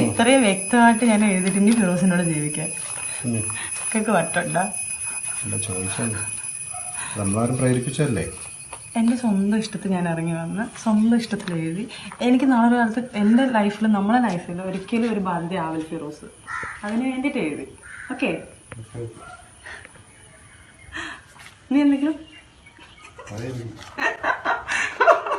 ഇത്രയും വ്യക്തമായിട്ട് ഞാൻ എഴുതിയിട്ട് ഫിറോസിനോട് ജീവിക്കാൻ വട്ടുണ്ട. പ്രേരിപ്പിച്ചല്ലേ? എൻ്റെ സ്വന്തം ഇഷ്ടത്തിൽ ഞാൻ ഇറങ്ങി വന്ന് സ്വന്തം ഇഷ്ടത്തിൽ എഴുതി. എനിക്ക് നാളെ കാലത്ത് എൻ്റെ ലൈഫിൽ നമ്മളെ ലൈഫിൽ ഒരിക്കലും ഒരു ബാധ്യത ആവില്ല ഫിറോസ്. അതിന് വേണ്ടിയിട്ട് എഴുതി. ഓക്കെ, നീ എന്തെങ്കിലും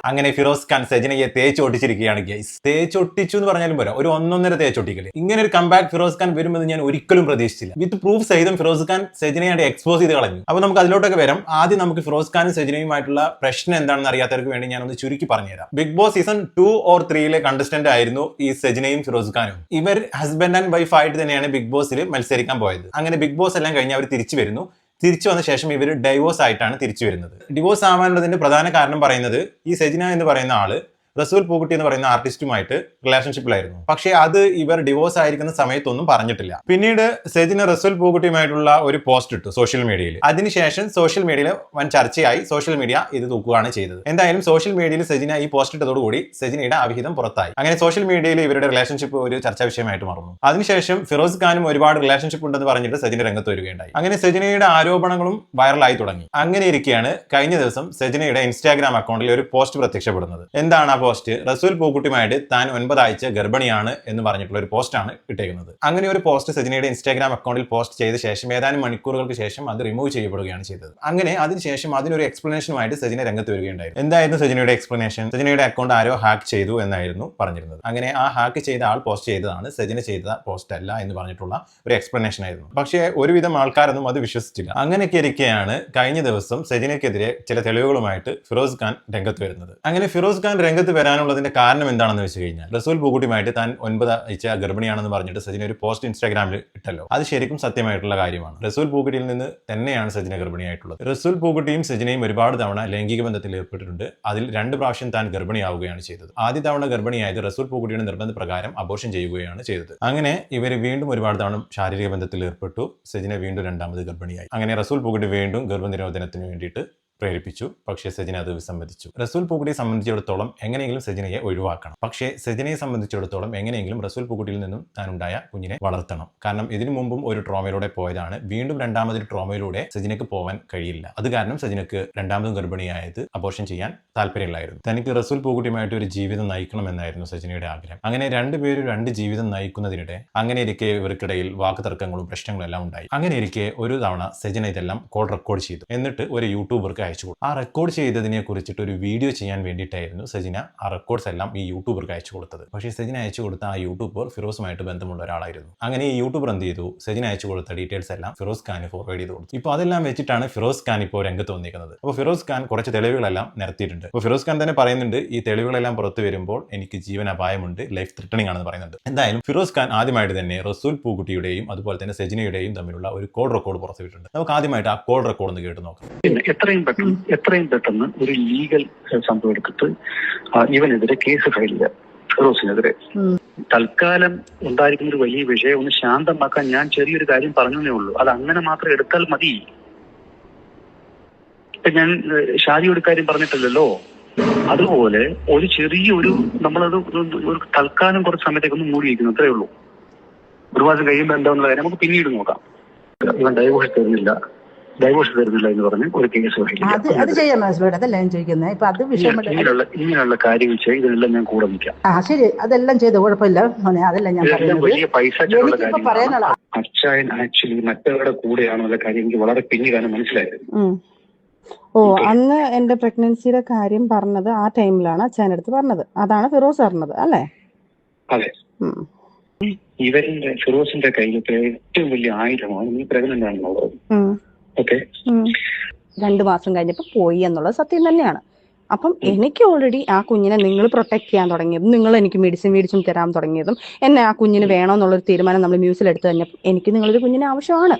അങ്ങനെ ഫിറോസ് ഖാൻ സെജനയെ തേച്ചൊട്ടിച്ചിരിക്കുകയാണ് ഗൈസ്. തേച്ചൊട്ടിച്ചു എന്ന് പറഞ്ഞാലും പോരാ, ഒരു 1.5 തേച്ചൊട്ടിക്കല്. ഇങ്ങനെ ഒരു കംബാക്ക് ഫിറോസ് ഖാൻ വരുമെന്ന് ഞാൻ ഒരിക്കലും പ്രതീക്ഷിച്ചില്ല. വിത്ത് പ്രൂഫ് സഹിതം ഫിറോസ് ഖാൻ സെജനയായിട്ട് എക്സ്പോസ് ചെയ്ത് കളഞ്ഞു. അപ്പൊ നമുക്ക് അതിലോട്ടൊക്കെ വരാം. ആദ്യം നമുക്ക് ഫിറോസ് ഖാനും സെജനയുമായിട്ടുള്ള പ്രശ്നം എന്താണെന്ന് അറിയാത്തവർക്ക് വേണ്ടി ഞാൻ ഒന്ന് ചുരുക്കി പറഞ്ഞുതരാം. Bigg Boss season 2 or 3 contestant ആയിരുന്നു ഈ സെജനയും ഫിറോസ് ഖാനും. ഇവർ ഹസ്ബൻഡ് ആൻഡ് വൈഫ് ആയിട്ട് തന്നെയാണ് ബിഗ് ബോസിൽ മത്സരിക്കാൻ പോയത്. അങ്ങനെ ബിഗ് ബോസ് എല്ലാം കഴിഞ്ഞ് അവർ തിരിച്ചു വരുന്നു. തിരിച്ചു വന്ന ശേഷം ഇവർ ഡൈവോഴ്സ് ആയിട്ടാണ് തിരിച്ചു വരുന്നത്. ഡിവോഴ്സ് ആവാനുള്ളതിന്റെ പ്രധാന കാരണം പറയുന്നത് ഈ സെജിന എന്ന് പറയുന്ന ആള് റസൂൽ പൂക്കുട്ടി എന്ന് പറയുന്ന ആർട്ടിസ്റ്റുമായിട്ട് റിലേഷൻഷിപ്പിലായിരുന്നു. പക്ഷേ അത് ഇവർ ഡിവോഴ്സ് ആയിരിക്കുന്ന സമയത്തൊന്നും പറഞ്ഞിട്ടില്ല. പിന്നീട് സെജിന റസൂൽ പൂക്കുട്ടിയുമായിട്ടുള്ള ഒരു പോസ്റ്റ് ഇട്ടു സോഷ്യൽ മീഡിയയിൽ. അതിനുശേഷം സോഷ്യൽ മീഡിയയിൽ വൻ ചർച്ചയായി. സോഷ്യൽ മീഡിയ ഇത് തൂക്കുകയാണ് ചെയ്തത്. എന്തായാലും സോഷ്യൽ മീഡിയയിൽ സെജിന ഈ പോസ്റ്റ് ഇട്ടതോടുകൂടി സെജിനയുടെ അവിഹിതം പുറത്തായി. അങ്ങനെ സോഷ്യൽ മീഡിയയിൽ ഇവരുടെ റിലേഷൻഷിപ്പ് ഒരു ചർച്ചാ വിഷയമായിട്ട് മാറുന്നു. അതിനുശേഷം ഫിറോസ് ഖാനും ഒരുപാട് റിലേഷൻഷിപ്പ് ഉണ്ടെന്ന് പറഞ്ഞിട്ട് സെജിന രംഗത്ത് വരികയുണ്ടായി. അങ്ങനെ സെജിനയുടെ ആരോപണങ്ങളും വൈറലായി തുടങ്ങി. അങ്ങനെ ഇരിക്കെയാണ് കഴിഞ്ഞ ദിവസം സെജിനയുടെ ഇൻസ്റ്റാഗ്രാം അക്കൗണ്ടിൽ ഒരു പോസ്റ്റ് പ്രത്യക്ഷപ്പെടുന്നത്. എന്താണ് ആ പോസ്റ്റ്? റസൂൽ പൂക്കുട്ടിയുമായിട്ട് താൻ 9 ആഴ്ച ഗർഭിണിയാണ് എന്ന് പറഞ്ഞിട്ടുള്ള ഒരു പോസ്റ്റാണ് ഇട്ടേക്കുന്നത്. അങ്ങനെ ഒരു പോസ്റ്റ് സെജിനയുടെ ഇൻസ്റ്റാഗ്രാം അക്കൗണ്ടിൽ പോസ്റ്റ് ചെയ്ത ശേഷം ഏതാനും മണിക്കൂറുകൾക്ക് ശേഷം അത് റിമൂവ് ചെയ്യപ്പെടുകയാണ് ചെയ്തത്. അങ്ങനെ അതിനുശേഷം അതിനൊരു എക്സ്പ്ലനേഷനുമായിട്ട് സെജിന രംഗത്ത് വരികയുണ്ടായിരുന്നു. എന്തായിരുന്നു സെജിനയുടെ എക്സ്പ്ലനേഷൻ? സെജിനയുടെ അക്കൗണ്ട് ആരോ ഹാക്ക് ചെയ്തു എന്നായിരുന്നു പറഞ്ഞിരുന്നത്. അങ്ങനെ ആ ഹാക്ക് ചെയ്ത ആൾ പോസ്റ്റ് ചെയ്തതാണ്, സെജിന ചെയ്ത പോസ്റ്റ് അല്ല എന്ന് പറഞ്ഞിട്ടുള്ള ഒരു എക്സ്പ്ലനേഷൻ ആയിരുന്നു. പക്ഷേ ഒരുവിധം ആൾക്കാരൊന്നും അത് വിശ്വസിച്ചില്ല. അങ്ങനെയൊക്കെ ഇരിക്കെയാണ് കഴിഞ്ഞ ദിവസം സെജിനയ്ക്കെതിരെ ചില തെളിവുകളുമായിട്ട് ഫിറോസ് ഖാൻ രംഗത്ത് വരുന്നത്. അങ്ങനെ ഫിറോസ് ഖാൻ രംഗത്ത് വരാനുള്ളതിന്റെ കാരണം എന്താണെന്ന് വെച്ച് കഴിഞ്ഞാൽ റസൂൽ പൂക്കുട്ടിയുമായിട്ട് താൻ 9 ആഴ്ച ഗർഭിണിയാണെന്ന് പറഞ്ഞിട്ട് സജിന ഒരു പോസ്റ്റ് ഇൻസ്റ്റാഗ്രാമിൽ ഇട്ടല്ലോ. അത് ശരിക്കും സത്യമായിട്ടുള്ള കാര്യമാണ്. റസൂൽ പൂക്കുട്ടിയിൽ നിന്ന് തന്നെയാണ് സജിന ഗർഭിണിയായിട്ടുള്ളത്. റസൂൽ പൂക്കുട്ടിയും സജിനയും ഒരുപാട് തവണ ലൈംഗിക ബന്ധത്തിൽ ഏർപ്പെട്ടിട്ടുണ്ട്. അതിൽ 2 പ്രാവശ്യം താൻ ഗർഭിണിയാവുകയാണ് ചെയ്തത്. ആദ്യ തവണ ഗർഭിണിയായത് റസൂൽ പൂക്കുട്ടിയുടെ നിർബന്ധപ്രകാരം അബോർഷൻ ചെയ്യുകയാണ് ചെയ്തത്. അങ്ങനെ ഇവർ വീണ്ടും ഒരുപാട് തവണ ശാരീരിക ബന്ധത്തിൽ ഏർപ്പെട്ടു. സജിന വീണ്ടും 2ാമത് ഗർഭിണിയായി. അങ്ങനെ റസൂൽ പൂക്കുട്ടി വീണ്ടും ഗർഭനിരോധനത്തിന് വേണ്ടിയിട്ട് പ്രേരിപ്പിച്ചു. പക്ഷേ സെജിന അത് വിസമ്മതിച്ചു. റസൂൽ പൂക്കുട്ടിയെ സംബന്ധിച്ചിടത്തോളം എങ്ങനെയെങ്കിലും സെജിനയെ ഒഴിവാക്കണം. പക്ഷേ സെജിനയെ സംബന്ധിച്ചിടത്തോളം എങ്ങനെയെങ്കിലും റസൂൽ പൂക്കുട്ടിയിൽ നിന്നും താനുണ്ടായ കുഞ്ഞിനെ വളർത്തണം. കാരണം ഇതിനു മുമ്പും ഒരു ട്രോമയിലൂടെ പോയതാണ്. വീണ്ടും 2ാമതൊരു ട്രോമയിലൂടെ സെജിനയ്ക്ക് പോകാൻ കഴിയില്ല. അത് കാരണം സെജിനയ്ക്ക് 2ാമതും ഗർഭിണിയായത് അബോർഷൻ ചെയ്യാൻ താല്പര്യമില്ലായിരുന്നു. തനിക്ക് റസൂൽ പൂക്കുട്ടിയുമായിട്ട് ഒരു ജീവിതം നയിക്കണമെന്നായിരുന്നു സെജിനയുടെ ആഗ്രഹം. അങ്ങനെ 2 പേരും 2 ജീവിതം നയിക്കുന്നതിനിടെ അങ്ങനെ ഇരിക്കെ ഇവർക്കിടയിൽ വാക്കുതർക്കങ്ങളും പ്രശ്നങ്ങളും എല്ലാം ഉണ്ടായി. അങ്ങനെ ഇരിക്കെ ഒരു തവണ സെജിന ഇതെല്ലാം കോൾ റെക്കോർഡ് ചെയ്തു. എന്നിട്ട് ഒരു യൂട്യൂബർക്ക് അയച്ചു കൊടുത്തു. ആ റെക്കോർഡ് ചെയ്തതിനെ കുറിച്ചിട്ട് ഒരു വീഡിയോ ചെയ്യാൻ വേണ്ടിയിട്ടായിരുന്നു സെജിന ആ റെക്കോർഡ്സ് എല്ലാം ഈ യൂട്യൂബർക്ക് അയച്ചു കൊടുത്തത്. പക്ഷേ സെജിന അയച്ചു കൊടുത്ത ആ യൂട്യൂബർ ഫിറോസുമായിട്ട് ബന്ധമുള്ള ഒരാളായിരുന്നു. അങ്ങനെ ഈ യൂട്യൂബർ എന്ത് ചെയ്തു? സെജിന അയച്ചു കൊടുത്ത ഡീറ്റെയിൽസ് എല്ലാം ഫിറോസ് ഖാന് ഫോർവേഡ് ചെയ്ത് കൊടുത്തു. ഇപ്പോൾ അതെല്ലാം വെച്ചിട്ടാണ് ഫിറോസ് ഖാൻ ഇപ്പോൾ രംഗത്ത് വന്നിരിക്കുന്നത്. അപ്പോൾ ഫിറോസ് ഖാൻ കുറച്ച് തെളിവുകളെല്ലാം നിരത്തിയിട്ടുണ്ട്. അപ്പോൾ ഫിറോസ് ഖാൻ തന്നെ പറയുന്നുണ്ട്, ഈ തെളിവുകളെല്ലാം പുറത്തു വരുമ്പോൾ എനിക്ക് ജീവൻ അപായമുണ്ട്, ലൈഫ് ത്രെട്ടണിംഗ് ആണെന്ന് പറയുന്നുണ്ട്. എന്തായാലും ഫിറോസ് ഖാൻ ആദ്യമായിട്ട് തന്നെ റസൂൽ പൂക്കുട്ടിയുടെയും അതുപോലെ തന്നെ സെജിനയുടെയും തമ്മിലുള്ള ഒരു കോൾ റെക്കോർഡ് പുറത്തുവിട്ടിട്ടുണ്ട്. നമുക്ക് ആദ്യമായിട്ട് ആ കോൾ റെക്കോർഡ് ഒന്ന് കേട്ട് നോക്കാം. എത്രയും പെട്ടെന്ന് ഒരു ലീഗൽ സംഭവം എടുത്തിട്ട് ഇവനെതിരെ കേസ് ഫയൽ ചെയ്യുക. ഫിറോസിനെതിരെ തൽക്കാലം ഉണ്ടായിരിക്കുന്ന ഒരു വലിയ വിഷയം ഒന്ന് ശാന്തമാക്കാൻ ഞാൻ ചെറിയൊരു കാര്യം പറഞ്ഞേ ഉള്ളൂ. അത് അങ്ങനെ മാത്രം എടുത്താൽ മതി. ഞാൻ ഷാജിയോട് കാര്യം പറഞ്ഞിട്ടില്ലല്ലോ. അതുപോലെ ഒരു ചെറിയൊരു നമ്മളത് ഒരു തൽക്കാലം കുറച്ച് സമയത്തേക്ക് ഒന്ന് മൂടി വയ്ക്കുന്നു, അത്രേ ഉള്ളൂ. ഒരു മാസം കഴിയുമ്പോൾ എന്താണെന്നുള്ള കാര്യം നമുക്ക് പിന്നീട് നോക്കാം. ഇവൻ ഡൈവോഴ്സ് തരുന്നില്ല എന്ന് പറഞ്ഞ് ഒരു കേസ് ഇങ്ങനെയുള്ള കാര്യങ്ങൾ ചെയ്ത് ഇതെല്ലാം ഞാൻ കൂടെ നിൽക്കാം. ശരി, അതെല്ലാം ചെയ്ത് കുഴപ്പമില്ല. അതെല്ലാം ഞാൻ വലിയ പൈസ അച്ഛൻ ആക്ച്വലി മറ്റവരുടെ കൂടെയാണെന്നുള്ള കാര്യം എനിക്ക് വളരെ പിന്നീടാണ് മനസ്സിലായത്. അന്ന് എന്റെ പ്രഗ്നൻസിയുടെ കാര്യം പറഞ്ഞത് ആ ടൈമിലാണ് അച്ഛൻ്റെ അടുത്ത് പറഞ്ഞത്. അതാണ് ഫിറോസ് പറഞ്ഞത് അല്ലേ? അതെ. ഇവരുടെ ഫിറോസിന്റെ കയ്യിലത്തെ ഏറ്റവും വലിയ ആയുധമാണ് നീ പ്രഗ്നന്റ് ആണെന്നുള്ളത്. ഓക്കെ, 2 മാസം കഴിഞ്ഞപ്പോ പോയി എന്നുള്ളത് സത്യം തന്നെയാണ്. അപ്പം എനിക്ക് ഓൾറെഡി ആ കുഞ്ഞിനെ നിങ്ങൾ പ്രൊട്ടക്ട് ചെയ്യാൻ തുടങ്ങിയതും നിങ്ങൾ എനിക്ക് മെഡിസിൻ മേടിച്ചും തരാൻ തുടങ്ങിയതും എന്നെ ആ കുഞ്ഞിന് വേണമെന്നുള്ളൊരു തീരുമാനം നമ്മൾ മ്യൂസിലെടുത്ത് കഴിഞ്ഞപ്പോൾ എനിക്ക് നിങ്ങളൊരു കുഞ്ഞിനെ ആവശ്യമാണ്.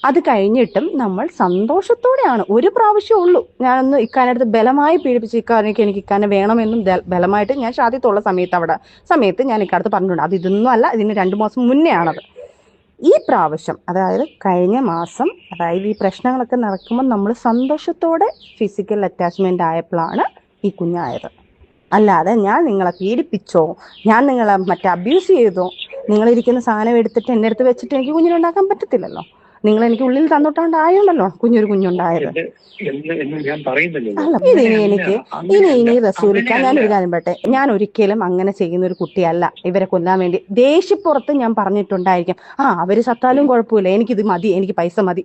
അത് കഴിഞ്ഞിട്ടും നമ്മൾ സന്തോഷത്തോടെയാണ്, ഒരു പ്രാവശ്യം ഉള്ളൂ ഞാനൊന്ന് ഇക്കാനടുത്ത് ബലമായി പീഡിപ്പിച്ച് ഇക്കാനൊക്കെ എനിക്ക് ഇക്കാനെ വേണമെന്നും ബലമായിട്ട് ഞാൻ ഷാദിത്തുള്ള സമയത്ത് ഞാൻ ഇക്കാലത്ത് പറഞ്ഞിട്ടുണ്ട്. അത് ഇതൊന്നും അല്ല, ഇതിന് 2 മാസം മുന്നേ ആണത്. ഈ പ്രാവശ്യം അതായത് കഴിഞ്ഞ മാസം, അതായത് ഈ പ്രശ്നങ്ങളൊക്കെ നടക്കുമ്പോൾ നമ്മൾ സന്തോഷത്തോടെ ഫിസിക്കൽ അറ്റാച്ച്മെന്റ് ആയപ്പോഴാണ് ഈ കുഞ്ഞായത്. അല്ലാതെ ഞാൻ നിങ്ങളെ പീഡിപ്പിച്ചോ, ഞാൻ നിങ്ങളെ മറ്റേ അബ്യൂസ് ചെയ്തോ, നിങ്ങളിരിക്കുന്ന സാധനം എടുത്തിട്ട് എൻ്റെ അടുത്ത് വെച്ചിട്ട് എനിക്ക് കുഞ്ഞിനുണ്ടാക്കാൻ പറ്റത്തില്ലല്ലോ. നിങ്ങൾ എനിക്ക് ഉള്ളിൽ തന്നിട്ടാണ്ടായോണ്ടല്ലോ കുഞ്ഞുണ്ടായത്. എന്ന് ഞാൻ പറയുന്നില്ലല്ലോ. അല്ല, ഇതിനി എനിക്ക് ഇനി റസൂലിക്ക, ഞാനൊരു കാര്യം പറയട്ടെ, ഞാൻ ഒരിക്കലും അങ്ങനെ ചെയ്യുന്ന ഒരു കുട്ടിയല്ല. ഇവരെ കൊല്ലാൻ വേണ്ടി ദേഷ്യപ്പുറത്ത് ഞാൻ പറഞ്ഞിട്ടുണ്ടായിരിക്കും, അവര് സത്താലും കുഴപ്പമില്ല, എനിക്കിത് മതി, എനിക്ക് പൈസ മതി.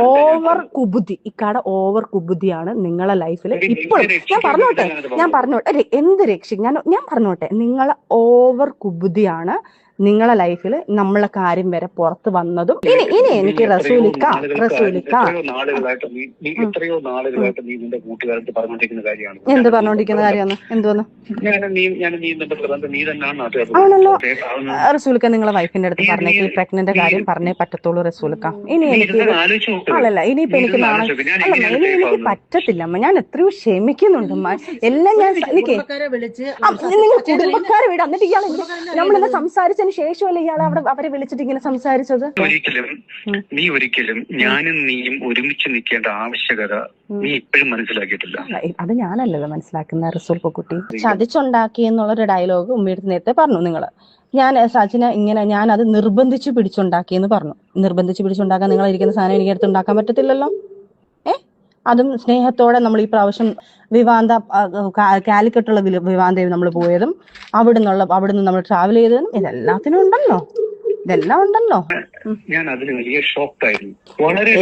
ഓവർ കുബുദ്ധി, ഇക്കാടെ ഓവർ കുബുദ്ധിയാണ് നിങ്ങളെ ലൈഫിൽ ഇപ്പോഴും. ഞാൻ പറഞ്ഞോട്ടെ എന്ത് രക്ഷിക്കും, ഞാൻ പറഞ്ഞോട്ടെ, നിങ്ങളെ ഓവർ കുബുദ്ധിയാണ് നിങ്ങളെ ലൈഫിൽ നമ്മളെ കാര്യം വരെ പുറത്ത് വന്നതും. ഇനി എനിക്ക് റസൂലിക്ക എത്രയോ നാളുകളായിട്ട് നീ നിന്റെ കൂട്ടുകാരത്ത് പറഞ്ഞോണ്ടിരിക്കുന്ന കാര്യമാണ്. എന്ത് പറഞ്ഞോണ്ടിരിക്കുന്ന കാര്യമാണ്? എന്തോന്ന്? ആണല്ലോ റസൂലിക്ക, നിങ്ങളെ വൈഫിന്റെ അടുത്ത് പറഞ്ഞേക്ക് പ്രഗ്നന്റ് കാര്യം പറഞ്ഞേ പറ്റത്തുള്ളൂ റസൂലിക്ക. ഇനി എനിക്ക് അല്ലല്ല, ഇനിയിപ്പൊ എനിക്ക് എനിക്ക് പറ്റത്തില്ല അമ്മ. ഞാൻ എത്രയോ ക്ഷമിക്കുന്നുണ്ട് അമ്മ. എല്ലാം ഞാൻ എനിക്ക് നിങ്ങൾ കുടുംബക്കാരെ വിടാം. എന്നിട്ട് ഇയാൾ നമ്മളിന്ന് സംസാരിച്ചതിന് ശേഷമല്ലേ ഇയാൾ അവരെ വിളിച്ചിട്ട് ഇങ്ങനെ സംസാരിച്ചത്? നീ ഒരിക്കലും ഞാനും നീയും ഒരുമിച്ച് നിൽക്കേണ്ട ആവശ്യകത നീ ഇപ്പോഴും മനസ്സിലാക്കിയിട്ടില്ല. അത് ഞാനല്ലല്ലോ മനസ്സിലാക്കുന്ന റസൂൽ കുട്ടി. ചതിച്ചുണ്ടാക്കി എന്നുള്ളൊരു ഡയലോഗ് ഉമ്മയുടെ നേരത്തെ പറഞ്ഞു നിങ്ങള്. ഞാൻ സജിന ഇങ്ങനെ ഞാൻ അത് നിർബന്ധിച്ച് പിടിച്ചുണ്ടാക്കിയെന്ന് പറഞ്ഞു. നിർബന്ധിച്ച് പിടിച്ചുണ്ടാക്കാൻ നിങ്ങൾ ഇരിക്കുന്ന സാധനം എനിക്ക് അടുത്ത് ഉണ്ടാക്കാൻ പറ്റത്തില്ലല്ലോ. അതും സ്നേഹത്തോടെ നമ്മൾ ഈ പ്രാവശ്യം വിവാന്ത കാലിക്കട്ടുള്ള വിവാന്തയിൽ നമ്മൾ പോയതും അവിടുന്ന് നമ്മൾ ട്രാവൽ ചെയ്തതും ഇതെല്ലാത്തിനും ഉണ്ടല്ലോ, ഇതെല്ലാം ഉണ്ടല്ലോ. ഞാൻ അതിന് വലിയ ഷോക്കായിരുന്നു, വളരെ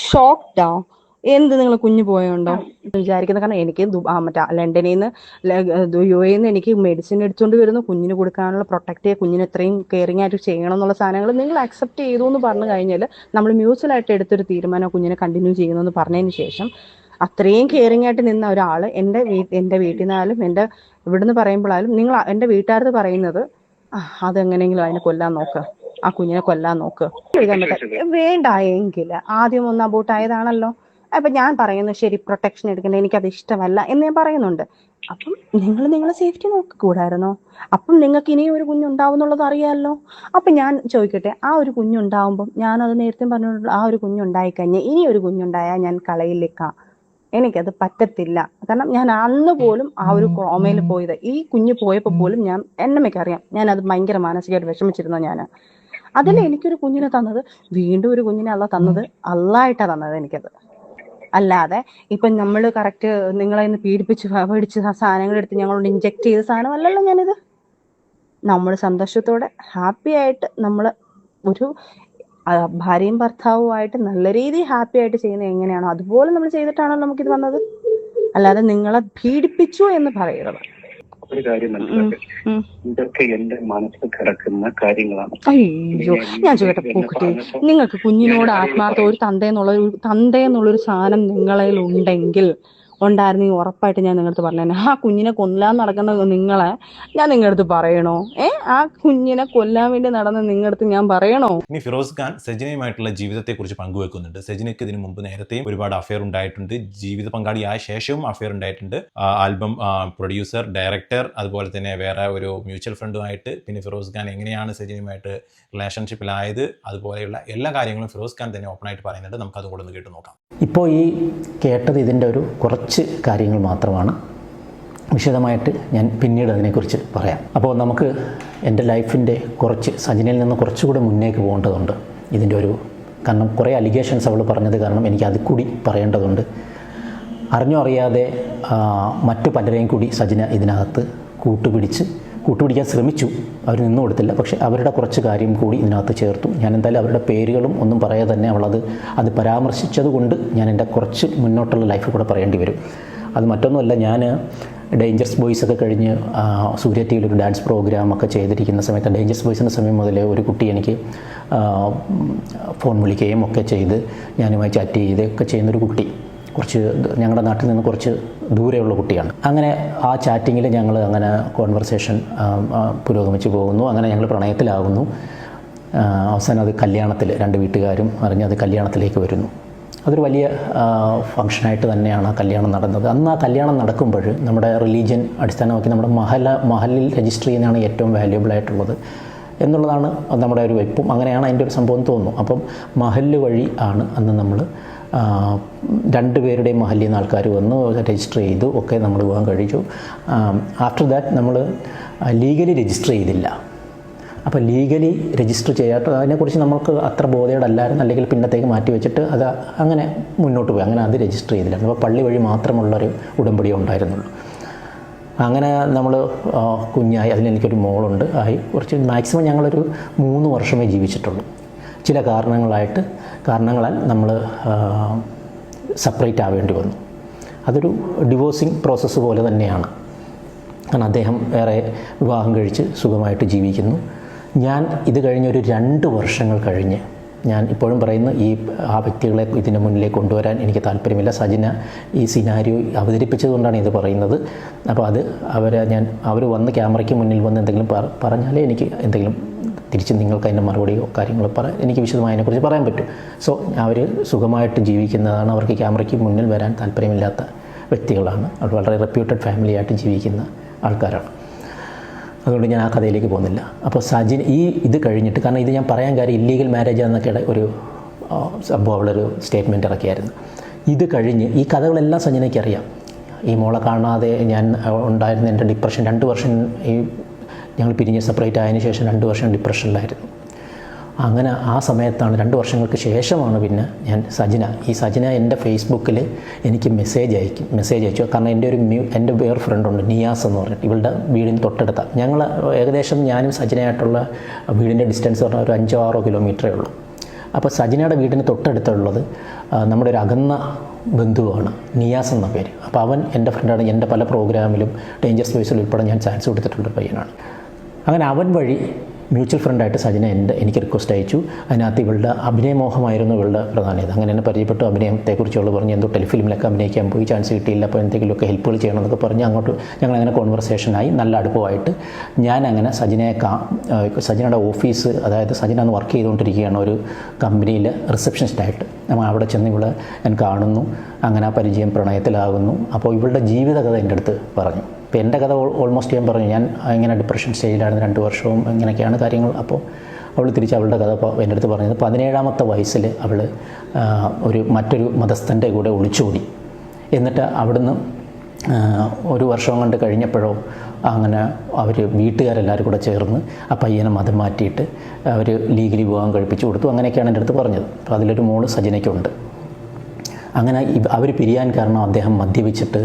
ഷോക്ക്ഡാ. എന്ത് നിങ്ങൾ കുഞ്ഞു പോയോണ്ടോ വിചാരിക്കുന്നത്? കാരണം എനിക്ക് മറ്റേ ലണ്ടനിൽ നിന്ന് UAE നിന്ന് എനിക്ക് മെഡിസിൻ എടുത്തുകൊണ്ട് വരുന്നു, കുഞ്ഞിന് കൊടുക്കാനുള്ള പ്രൊട്ടക്ട് ചെയ്യുക, കുഞ്ഞിന് എത്രയും കെയറിങ് ആയിട്ട് ചെയ്യണം എന്നുള്ള സാധനങ്ങൾ നിങ്ങൾ അക്സെപ്റ്റ് ചെയ്തു എന്ന് പറഞ്ഞു കഴിഞ്ഞാൽ നമ്മൾ മ്യൂച്വലായിട്ട് എടുത്തൊരു തീരുമാനം കുഞ്ഞിനെ കണ്ടിന്യൂ ചെയ്യുന്നു എന്ന് പറഞ്ഞതിന് ശേഷം അത്രയും കെയറിങ് ആയിട്ട് നിന്ന ഒരാൾ എൻ്റെ വീട്ടിൽ നിന്നാലും എൻ്റെ ഇവിടുന്ന് പറയുമ്പോഴായാലും നിങ്ങൾ എൻ്റെ വീട്ടുകാരത് പറയുന്നത് അതെങ്ങനെയെങ്കിലും അതിനെ കൊല്ലാൻ നോക്ക്, ആ കുഞ്ഞിനെ കൊല്ലാൻ നോക്ക്. വേണ്ട എങ്കിൽ ആദ്യം ഒന്ന് അബോട്ടായതാണല്ലോ. അപ്പൊ ഞാൻ പറയുന്നു ശരി, പ്രൊട്ടക്ഷൻ എടുക്കണ്ട, എനിക്കത് ഇഷ്ടമല്ല എന്ന് ഞാൻ പറയുന്നുണ്ട്. അപ്പം നിങ്ങളെ സേഫ്റ്റി നോക്കിക്കൂടായിരുന്നോ? അപ്പം നിങ്ങൾക്ക് ഇനിയും ഒരു കുഞ്ഞുണ്ടാവും എന്നുള്ളത് അറിയാമല്ലോ. അപ്പൊ ഞാൻ ചോദിക്കട്ടെ, ആ ഒരു കുഞ്ഞുണ്ടാവുമ്പം ഞാനത് നേരത്തെ പറഞ്ഞിട്ടുള്ള ആ ഒരു കുഞ്ഞുണ്ടായിക്കഴിഞ്ഞാൽ ഇനി ഒരു കുഞ്ഞുണ്ടായാൽ ഞാൻ കളയിലേക്കാം, എനിക്കത് പറ്റത്തില്ല. കാരണം ഞാൻ അന്ന് പോലും ആ ഒരു കോമയിൽ പോയത്, ഈ കുഞ്ഞ് പോയപ്പോൾ പോലും ഞാൻ എന്നമ്മയ്ക്കറിയാം ഞാൻ അത് ഭയങ്കര മാനസികമായിട്ട് വിഷമിച്ചിരുന്നു. ഞാൻ അതിൽ എനിക്കൊരു കുഞ്ഞിനെ തന്നത്, വീണ്ടും ഒരു കുഞ്ഞിനെ തന്നത് അള്ളായിട്ടാണ് തന്നത് എനിക്കത്. അല്ലാതെ ഇപ്പൊ നമ്മൾ കറക്റ്റ് നിങ്ങളെ ഇന്ന് പീഡിപ്പിച്ച് സാധനങ്ങൾ എടുത്ത് ഞങ്ങളോട് ഇൻജെക്ട് ചെയ്ത സാധനമല്ലല്ലോ ഞാനിത്. നമ്മൾ സന്തോഷത്തോടെ ഹാപ്പി ആയിട്ട് നമ്മൾ ഒരു ഭാര്യയും ഭർത്താവുമായിട്ട് നല്ല രീതിയിൽ ഹാപ്പി ആയിട്ട് ചെയ്യുന്നത് എങ്ങനെയാണോ അതുപോലെ നമ്മൾ ചെയ്തിട്ടാണല്ലോ നമുക്കിത് വന്നത്. അല്ലാതെ നിങ്ങളെ പീഡിപ്പിച്ചു എന്ന് പറയുന്നത്. ഒരു കാര്യം മനസ്സിലാക്കുക, ഇതൊക്കെ എന്റെ മനസ്സിൽ കിടക്കുന്ന കാര്യങ്ങളാണ്. അയ്യോ, ഞാൻ ചോദിക്കട്ടെ പൂക്കുട്ടി, നിങ്ങൾക്ക് കുഞ്ഞിനോട് ആത്മാർത്ഥ ഒരു തന്തയെന്നുള്ളൊരു സാധനം നിങ്ങളിൽ ഉണ്ടായിരുന്നെങ്കിൽ ഉറപ്പായിട്ട് ഞാൻ നിങ്ങളടുത്ത് പറഞ്ഞു, ആ കുഞ്ഞിനെ കൊല്ലാൻ നടക്കുന്ന നിങ്ങളെ ഞാൻ നിങ്ങളടുത്ത് പറയണോ? ആ കുഞ്ഞിനെ കൊല്ലാൻ വേണ്ടി നടന്ന നിങ്ങളടുത്ത് ഞാൻ പറയണോ? ഇനി ഫിറോസ് ഖാൻ സജിനയുമായിട്ടുള്ള ജീവിതത്തെക്കുറിച്ച് പങ്കുവെക്കുന്നുണ്ട്. സജിനയ്ക്ക് ഇതിനു മുമ്പ് നേരത്തെയും ഒരുപാട് അഫെയർ ഉണ്ടായിട്ടുണ്ട്, ജീവിത പങ്കാളിയായ ശേഷവും അഫെയർ ഉണ്ടായിട്ടുണ്ട്. ആൽബം പ്രൊഡ്യൂസർ, ഡയറക്ടർ, അതുപോലെ തന്നെ വേറെ ഒരു മ്യൂച്വൽ ഫ്രണ്ടുമായിട്ട്. പിന്നെ ഫിറോസ് ഖാൻ എങ്ങനെയാണ് സജിനയുമായിട്ട് റിലേഷൻഷിപ്പിലായത്, അതുപോലെയുള്ള എല്ലാ കാര്യങ്ങളും ഫിറോസ് ഖാൻ തന്നെ ഓപ്പണായിട്ട് പറയുന്നുണ്ട്. നമുക്ക് അതുകൂടെ ഒന്ന് കേട്ട് നോക്കാം. ഇപ്പോൾ ഈ കേട്ടത് ഇതിൻ്റെ ഒരു കുറച്ച് കാര്യങ്ങൾ മാത്രമാണ്. വിശദമായിട്ട് ഞാൻ പിന്നീട് അതിനെക്കുറിച്ച് പറയാം. അപ്പോൾ നമുക്ക് എൻ്റെ ലൈഫിൻ്റെ സജിനയിൽ നിന്ന് കുറച്ചുകൂടെ മുന്നേക്ക് പോകേണ്ടതുണ്ട് ഇതിൻ്റെ ഒരു. കാരണം കുറേ അലിഗേഷൻസ് അവൾ പറഞ്ഞത് കാരണം എനിക്ക് അത് കൂടി പറയേണ്ടതുണ്ട്. അറിഞ്ഞോ അറിയാതെ മറ്റു പലരെയും കൂടി സജിന ഇതിനകത്ത് കൂട്ടുപിടിക്കാൻ ശ്രമിച്ചു. അവർ നിന്നു കൊടുത്തില്ല. പക്ഷേ അവരുടെ കുറച്ച് കാര്യം കൂടി ഇതിനകത്ത് ചേർത്തു. ഞാൻ എന്തായാലും അവരുടെ പേരുകളും ഒന്നും പറയാതെ തന്നെ അത് പരാമർശിച്ചത് കൊണ്ട് ഞാൻ എൻ്റെ കുറച്ച് മുന്നോട്ടുള്ള ലൈഫ് കൂടെ പറയേണ്ടി വരും. അത് മറ്റൊന്നുമല്ല, ഞാൻ ഡേഞ്ചറസ് ബോയ്സ് ഒക്കെ കഴിഞ്ഞ് സൂര്യ ടി വിയിൽ ഒരു ഡാൻസ് പ്രോഗ്രാമൊക്കെ ചെയ്തിരിക്കുന്ന സമയത്ത് ഡേഞ്ചറസ് ബോയ്സിൻ്റെ സമയം മുതൽ ഒരു കുട്ടി എനിക്ക് ഫോൺ വിളിക്കുകയും ഒക്കെ ചെയ്ത് ഞാനുമായി ചാറ്റ് ചെയ്യുകയൊക്കെ ചെയ്യുന്നൊരു കുട്ടി ഞങ്ങളുടെ നാട്ടിൽ നിന്ന് കുറച്ച് ദൂരെയുള്ള കുട്ടിയാണ്. അങ്ങനെ ആ ചാറ്റിങ്ങിൽ ഞങ്ങൾ അങ്ങനെ കോൺവെർസേഷൻ പുരോഗമിച്ച് പോകുന്നു. അങ്ങനെ ഞങ്ങൾ പ്രണയത്തിലാകുന്നു. അവസാനം അത് കല്യാണത്തിൽ രണ്ട് വീട്ടുകാരും അറിഞ്ഞ് അത് കല്യാണത്തിലേക്ക് വരുന്നു. അതൊരു വലിയ ഫങ്ഷനായിട്ട് തന്നെയാണ് ആ കല്യാണം നടന്നത്. അന്ന് ആ കല്യാണം നടക്കുമ്പോൾ നമ്മുടെ റിലീജിയൻ അടിസ്ഥാനമാക്കി നമ്മുടെ മഹലിൽ രജിസ്റ്റർ ചെയ്യുന്നതാണ് ഏറ്റവും വാല്യുബിൾ ആയിട്ടുള്ളത് എന്നുള്ളതാണ് നമ്മുടെ ഒരു വെപ്പും. അങ്ങനെയാണ് അതിൻ്റെ ഒരു സംഭവം തോന്നുന്നു. അപ്പം മഹല് വഴി ആണ് അന്ന് നമ്മൾ രണ്ടുപേരുടെയും മഹല്ലിൽ നിന്ന് ആൾക്കാർ വന്നു, രജിസ്റ്റർ ചെയ്തു, ഒക്കെ നമ്മൾ വിവാഹം കഴിച്ചു. ആഫ്റ്റർ ദാറ്റ് നമ്മൾ ലീഗലി രജിസ്റ്റർ ചെയ്തില്ല. അപ്പോൾ ലീഗലി രജിസ്റ്റർ ചെയ്യാത്ത അതിനെക്കുറിച്ച് നമുക്ക് അത്ര ബോധയോടല്ലായിരുന്നു, അല്ലെങ്കിൽ പിന്നത്തേക്ക് മാറ്റി വെച്ചിട്ട് അത് അങ്ങനെ മുന്നോട്ട് പോയി. അങ്ങനെ അത് രജിസ്റ്റർ ചെയ്തില്ല. അപ്പോൾ പള്ളി വഴി മാത്രമുള്ളൊരു ഉടമ്പടിയേ ഉണ്ടായിരുന്നുള്ളൂ. അങ്ങനെ നമ്മൾ കുഞ്ഞായി, അതിലെനിക്കൊരു മോളുണ്ട്, ആയി കുറച്ച് മാക്സിമം ഞങ്ങളൊരു 3 വർഷമേ ജീവിച്ചിട്ടുള്ളൂ. ചില കാരണങ്ങളാൽ നമ്മൾ സെപ്പറേറ്റ് ആവേണ്ടി വന്നു. അതൊരു ഡിവോഴ്സിങ് പ്രോസസ്സ് പോലെ തന്നെയാണ്. കാരണം അദ്ദേഹം വേറെ വിവാഹം കഴിച്ച് സുഖമായിട്ട് ജീവിക്കുന്നു. ഞാൻ ഇത് കഴിഞ്ഞൊരു 2 വർഷങ്ങൾ കഴിഞ്ഞ്, ഞാൻ ഇപ്പോഴും പറയുന്നു, ആ വ്യക്തികളെ ഇതിൻ്റെ മുന്നിലേക്ക് കൊണ്ടുവരാൻ എനിക്ക് താല്പര്യമില്ല. സജിന ഈ സിനാരിയോ അവതരിപ്പിച്ചതുകൊണ്ടാണ് ഇത് പറയുന്നത്. അപ്പോൾ അത് അവർ വന്ന് ക്യാമറയ്ക്ക് മുന്നിൽ വന്ന് എന്തെങ്കിലും പറഞ്ഞാലേ എനിക്ക് എന്തെങ്കിലും തിരിച്ച് നിങ്ങൾക്ക് അതിൻ്റെ മറുപടിയോ കാര്യങ്ങളോ എനിക്ക് വിശദമായി അതിനെക്കുറിച്ച് പറയാൻ പറ്റും. സോ അവർ സുഖമായിട്ട് ജീവിക്കുന്നതാണ്. അവർക്ക് ക്യാമറയ്ക്ക് മുന്നിൽ വരാൻ താല്പര്യമില്ലാത്ത വ്യക്തികളാണ്. അവർ വളരെ റെപ്യൂട്ടഡ് ഫാമിലിയായിട്ട് ജീവിക്കുന്ന ആൾക്കാരാണ്. അതുകൊണ്ട് ഞാൻ ആ കഥയിലേക്ക് പോകുന്നില്ല. അപ്പോൾ സജിൻ ഇത് കഴിഞ്ഞിട്ട്, കാരണം ഇത് ഞാൻ പറയാൻ കാര്യം ഇല്ലീഗൽ മാരേജ് എന്നൊക്കെ ഒരു സംഭവം അവളൊരു സ്റ്റേറ്റ്മെൻറ്റ് ഇറക്കിയായിരുന്നു. ഇത് കഴിഞ്ഞ് ഈ കഥകളെല്ലാം സജിനയ്ക്ക് അറിയാം. ഈ മോളെ കാണാതെ ഞാൻ ഉണ്ടായിരുന്ന എൻ്റെ ഡിപ്രഷൻ 2 വർഷം, ഞങ്ങൾ പിരിഞ്ഞ് സെപ്പറേറ്റ് ആയതിനു ശേഷം 2 വർഷം ഡിപ്രഷനിലായിരുന്നു. അങ്ങനെ ആ സമയത്താണ് 2 വർഷങ്ങൾക്ക് ശേഷമാണ് പിന്നെ ഞാൻ സജിന എൻ്റെ ഫേസ്ബുക്കിൽ എനിക്ക് മെസ്സേജ് അയച്ചു. കാരണം എൻ്റെ വേറെ ഫ്രണ്ടുണ്ട്, നിയാസ് എന്ന് പറഞ്ഞിട്ട്, ഇവളുടെ വീടിന് തൊട്ടടുത്ത, ഞങ്ങൾ ഏകദേശം ഞാനും സജിനയായിട്ടുള്ള വീടിൻ്റെ ഡിസ്റ്റൻസ് പറഞ്ഞാൽ ഒരു 5-6 കിലോമീറ്ററേ ഉള്ളൂ. അപ്പോൾ സജിനയുടെ വീടിന് തൊട്ടടുത്തുള്ളത് നമ്മുടെ ഒരു അകന്ന ബന്ധുവാണ്, നിയാസ് എന്ന പേര്. അപ്പോൾ അവൻ എൻ്റെ ഫ്രണ്ടാണ്. എൻ്റെ പല പ്രോഗ്രാമിലും ഡേഞ്ചർ സ്പേസിൽ ഉൾപ്പെടെ ഞാൻ ചാൻസ് കൊടുത്തിട്ടുള്ളൊരു പയ്യനാണ്. അങ്ങനെ അവൻ വഴി മ്യൂച്വൽ ഫ്രണ്ടായിട്ട് സജിന എനിക്ക് റിക്വസ്റ്റ് അയച്ചു. അതിനകത്ത് ഇവളുടെ അഭിനയമോഹമായിരുന്നു ഇവളുടെ പ്രധാനത. അങ്ങനെ എന്നെ പരിചയപ്പെട്ടു. അഭിനയത്തെക്കുറിച്ചുള്ള പറഞ്ഞ് എന്തോ ടെലിഫിലിമിലൊക്കെ അഭിനയിക്കാൻ പോയി, ചാൻസ് കിട്ടിയില്ല, അപ്പോൾ എന്തെങ്കിലുമൊക്കെ ഹെൽപ്പുകൾ ചെയ്യണമെന്നൊക്കെ പറഞ്ഞ് അങ്ങോട്ട് ഞങ്ങളങ്ങനെ കോൺവെർസേഷനായി, നല്ല അടുപ്പമായിട്ട്. ഞാനങ്ങനെ സജിനയുടെ ഓഫീസ്, അതായത് സജിന അന്ന് വർക്ക് ചെയ്തുകൊണ്ടിരിക്കുകയാണ് ഒരു കമ്പനിയിൽ റിസപ്ഷനിസ്റ്റായിട്ട്. നമ്മൾ അവിടെ ചെന്ന് ഇവിടെ ഞാൻ കാണുന്നു. അങ്ങനെ ആ പരിചയം, പ്രണയത്തിലാകുന്നു. അപ്പോൾ ഇവളുടെ ജീവിതകഥ എൻ്റെ അടുത്ത് പറഞ്ഞു. അപ്പോൾ എൻ്റെ കഥ ഓൾമോസ്റ്റ് ഞാൻ പറഞ്ഞു. ഞാൻ ഇങ്ങനെ ഡിപ്രഷൻ സ്റ്റേജിലായിരുന്നു 2 വർഷവും, ഇങ്ങനെയൊക്കെയാണ് കാര്യങ്ങൾ. അപ്പോൾ അവൾ തിരിച്ച് അവളുടെ കഥ എൻ്റെ അടുത്ത് പറഞ്ഞത് 17ാമത്തെ വയസ്സിൽ അവൾ മറ്റൊരു മതസ്ഥൻ്റെ കൂടെ ഒളിച്ചോടി. എന്നിട്ട് അവിടുന്ന് 1 വർഷം കൊണ്ട് കഴിഞ്ഞപ്പോഴോ അങ്ങനെ അവർ വീട്ടുകാരെല്ലാവരും കൂടെ ചേർന്ന് ആ പയ്യനെ മതം മാറ്റിയിട്ട് അവർ ലീഗലി വിവാഹം കഴിപ്പിച്ച് കൊടുത്തു. അങ്ങനെയൊക്കെയാണ് എൻ്റെ അടുത്ത് പറഞ്ഞത്. അപ്പോൾ അതിലൊരു മോള് സജിനയ്ക്കുണ്ട്. അങ്ങനെ അവർ പിരിയാൻ കാരണം അദ്ദേഹം മദ്യപിച്ചിട്ട്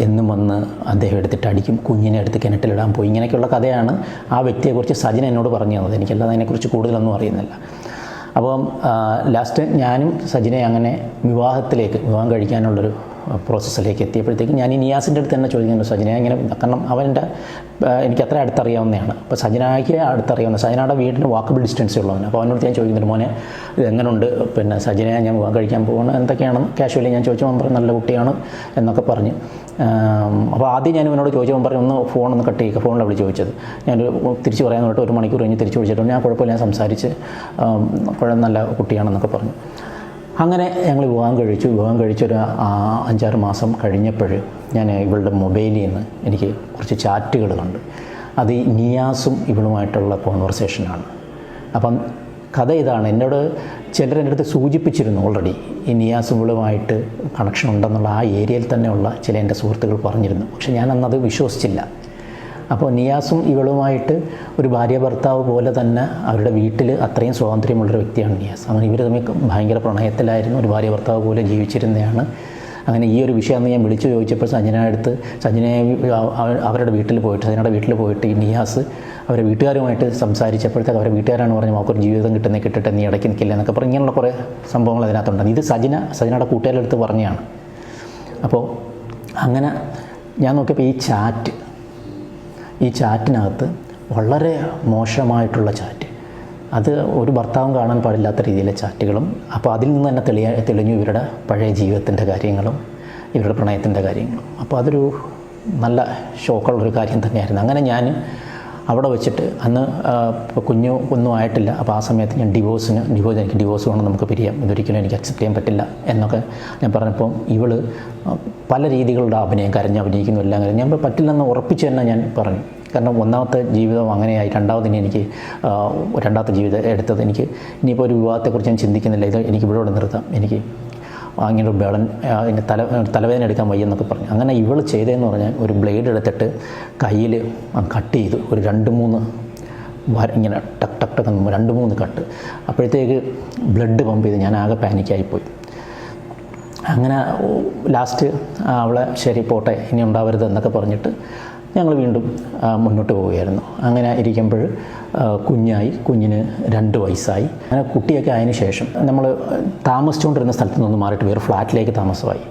എന്നും വന്ന് അദ്ദേഹം എടുത്തിട്ട് അടിക്കും, കുഞ്ഞിനെ എടുത്ത് കിണറ്റിലിടാൻ പോയി. ഇങ്ങനെയൊക്കെയുള്ള കഥയാണ് ആ വ്യക്തിയെക്കുറിച്ച് സജിന എന്നോട് പറഞ്ഞു തന്നത്. എനിക്കല്ലാതെ അതിനെക്കുറിച്ച് കൂടുതലൊന്നും അറിയുന്നില്ല. അപ്പം ലാസ്റ്റ് ഞാനും സജിനയെ അങ്ങനെ വിവാഹം കഴിക്കാനുള്ളൊരു പ്രോസസ്സിലേക്ക് എത്തിയപ്പോഴത്തേക്കും ഞാൻ ഈ നിയാസിൻ്റെ അടുത്ത് തന്നെ ചോദിക്കുന്നുണ്ട്, സജിന ഇങ്ങനെ, കാരണം എനിക്ക് അത്ര അടുത്തറിയാവുന്നതാണ്. അപ്പോൾ സജിനയ്ക്ക് അടുത്തറിയാവുന്ന, സജിനയുടെ വീടിന് വാക്കബിൾ ഡിസ്റ്റൻസേ ഉള്ളവന്. അപ്പോൾ അവനോട് ഞാൻ ചോദിക്കുന്നുണ്ട്, മോനെ എങ്ങനെയുണ്ട്, പിന്നെ സജിനയെ ഞാൻ വിവാഹം കഴിക്കാൻ പോകണം, എന്തൊക്കെയാണെന്ന് കാഷ്വലി ഞാൻ ചോദിച്ചപ്പോൾ പറഞ്ഞു നല്ല കുട്ടിയാണ് എന്നൊക്കെ പറഞ്ഞ്. അപ്പോൾ ആദ്യം ഞാൻ ഇവനോട് ചോദിച്ചപ്പോൾ പറഞ്ഞു ഒന്ന് ഫോണൊന്ന് കട്ട് ചെയ്യുക. ഫോണിലാണ് വിളിച്ച് ചോദിച്ചത്. ഞാൻ തിരിച്ച് പറയാൻ തൊട്ട് 1 മണിക്കൂർ കഴിഞ്ഞ് തിരിച്ച് വിളിച്ചിട്ടുണ്ട്. ഞാൻ കുഴപ്പമില്ല, ഞാൻ സംസാരിച്ച് നല്ല കുട്ടിയാണെന്നൊക്കെ പറഞ്ഞു. അങ്ങനെ ഞങ്ങൾ വിവാഹം കഴിച്ചൊരു 5-6 മാസം കഴിഞ്ഞപ്പോൾ ഞാൻ ഇവളുടെ മൊബൈലിൽ നിന്ന് എനിക്ക് കുറച്ച് ചാറ്റുകൾ കണ്ടു. അത് ഈ നിയാസും ഇവളുമായിട്ടുള്ള കോൺവെർസേഷനാണ്. അപ്പം കഥ ഇതാണ്. ചിലർ എൻ്റെ അടുത്ത് സൂചിപ്പിച്ചിരുന്നു ഓൾറെഡി ഈ നിയാസും ഇവളുമായിട്ട് കണക്ഷൻ ഉണ്ടെന്നുള്ള ആ ഏരിയയിൽ തന്നെയുള്ള ചില എൻ്റെ സുഹൃത്തുക്കൾ പറഞ്ഞിരുന്നു. പക്ഷെ ഞാൻ അന്നത് വിശ്വസിച്ചില്ല. അപ്പോൾ നിയാസും ഇവളുമായിട്ട് ഒരു ഭാര്യ ഭർത്താവ് പോലെ തന്നെ അവരുടെ വീട്ടിൽ അത്രയും സ്വാതന്ത്ര്യമുള്ളൊരു വ്യക്തിയാണ് നിയാസ്. അങ്ങനെ ഇവർ തമ്മിൽ ഭയങ്കര പ്രണയത്തിലായിരുന്നു, ഒരു ഭാര്യ ഭർത്താവ് പോലെ ജീവിച്ചിരുന്നതാണ്. അങ്ങനെ ഈ ഒരു വിഷയം അന്ന് ഞാൻ വിളിച്ചു ചോദിച്ചപ്പോൾ സജിനയെ അവരുടെ വീട്ടിൽ പോയിട്ട് ഈ നിയാസ് അവരുടെ വീട്ടുകാരുമായിട്ട് സംസാരിച്ചപ്പോഴത്തേക്ക് അവരുടെ വീട്ടുകാരാണ് പറഞ്ഞത് അവർക്ക് ജീവിതം കിട്ടട്ടെ, നീ ഇടയ്ക്ക് നിൽക്കില്ല എന്നൊക്കെ പറഞ്ഞ് ഇങ്ങനെയുള്ള കുറേ സംഭവങ്ങൾ അതിനകത്തുണ്ട്. ഇത് സജിനയുടെ കൂട്ടുകാരുടെ അടുത്ത് പറഞ്ഞതാണ്. അപ്പോൾ അങ്ങനെ ഞാൻ നോക്കിയപ്പോൾ ഈ ചാറ്റിനകത്ത് വളരെ മോശമായിട്ടുള്ള ചാറ്റ്, അത് ഒരു ഭർത്താവും കാണാൻ പാടില്ലാത്ത രീതിയിലെ ചാറ്റുകളും. അപ്പോൾ അതിൽ നിന്ന് തന്നെ തെളിഞ്ഞു ഇവരുടെ പഴയ ജീവിതത്തിൻ്റെ കാര്യങ്ങളും ഇവരുടെ പ്രണയത്തിൻ്റെ കാര്യങ്ങളും. അപ്പോൾ അതൊരു നല്ല ഷോക്കുള്ളൊരു കാര്യം തന്നെയായിരുന്നു. അങ്ങനെ ഞാൻ അവിടെ വെച്ചിട്ട് അന്ന് ഒന്നും ആയിട്ടില്ല. അപ്പോൾ ആ സമയത്ത് ഞാൻ എനിക്ക് ഡിവോഴ്സ് വേണം, നമുക്ക് പിരിയാം, ഇതൊരിക്കലും എനിക്ക് അക്സെപ്റ്റ് ചെയ്യാൻ പറ്റില്ല എന്നൊക്കെ ഞാൻ പറഞ്ഞപ്പോൾ ഇവള് പല രീതികളുടെ കരഞ്ഞ് അഭിനയിക്കുന്നു എല്ലാം കാര്യം ഞാൻ പറ്റില്ലെന്ന് ഉറപ്പിച്ച് തന്നെ ഞാൻ പറഞ്ഞു. കാരണം ഒന്നാമത്തെ ജീവിതം അങ്ങനെയായി, രണ്ടാമത്തെ ജീവിതം എടുത്തത് എനിക്ക് ഇനിയിപ്പോൾ ഒരു വിവാഹത്തെക്കുറിച്ച് ഞാൻ ചിന്തിക്കുന്നില്ല, ഇത് എനിക്ക് ഇവിടെ നിർത്താം, എനിക്ക് ഇങ്ങനെ ഒരു ബേളൻ ഇങ്ങനെ തലവേദന എടുക്കാൻ വയ്യെന്നൊക്കെ പറഞ്ഞു. അങ്ങനെ ഇവൾ ചെയ്തതെന്ന് പറഞ്ഞാൽ ഒരു ബ്ലേഡ് എടുത്തിട്ട് കയ്യിൽ കട്ട് ചെയ്തു, ഒരു 2-3 ഇങ്ങനെ ടക്ക് ടക്ക് ടക്ക് 2-3 കട്ട്. അപ്പോഴത്തേക്ക് ബ്ലഡ് പമ്പ് ചെയ്ത് ഞാൻ ആകെ പാനിക്കായിപ്പോയി. അങ്ങനെ ലാസ്റ്റ് അവളെ ശരി പോട്ടെ ഇനി ഉണ്ടാവരുത് എന്നൊക്കെ പറഞ്ഞിട്ട് ഞങ്ങൾ വീണ്ടും മുന്നോട്ട് പോവുകയായിരുന്നു. അങ്ങനെ ഇരിക്കുമ്പോൾ കുഞ്ഞിന് 2 വയസ്സായി. അങ്ങനെ കുട്ടിയൊക്കെ ആയതിനു ശേഷം നമ്മൾ താമസിച്ചുകൊണ്ടിരുന്ന സ്ഥലത്ത് നിന്ന് മാറിയിട്ട് വേറെ ഫ്ലാറ്റിലേക്ക് താമസമായി.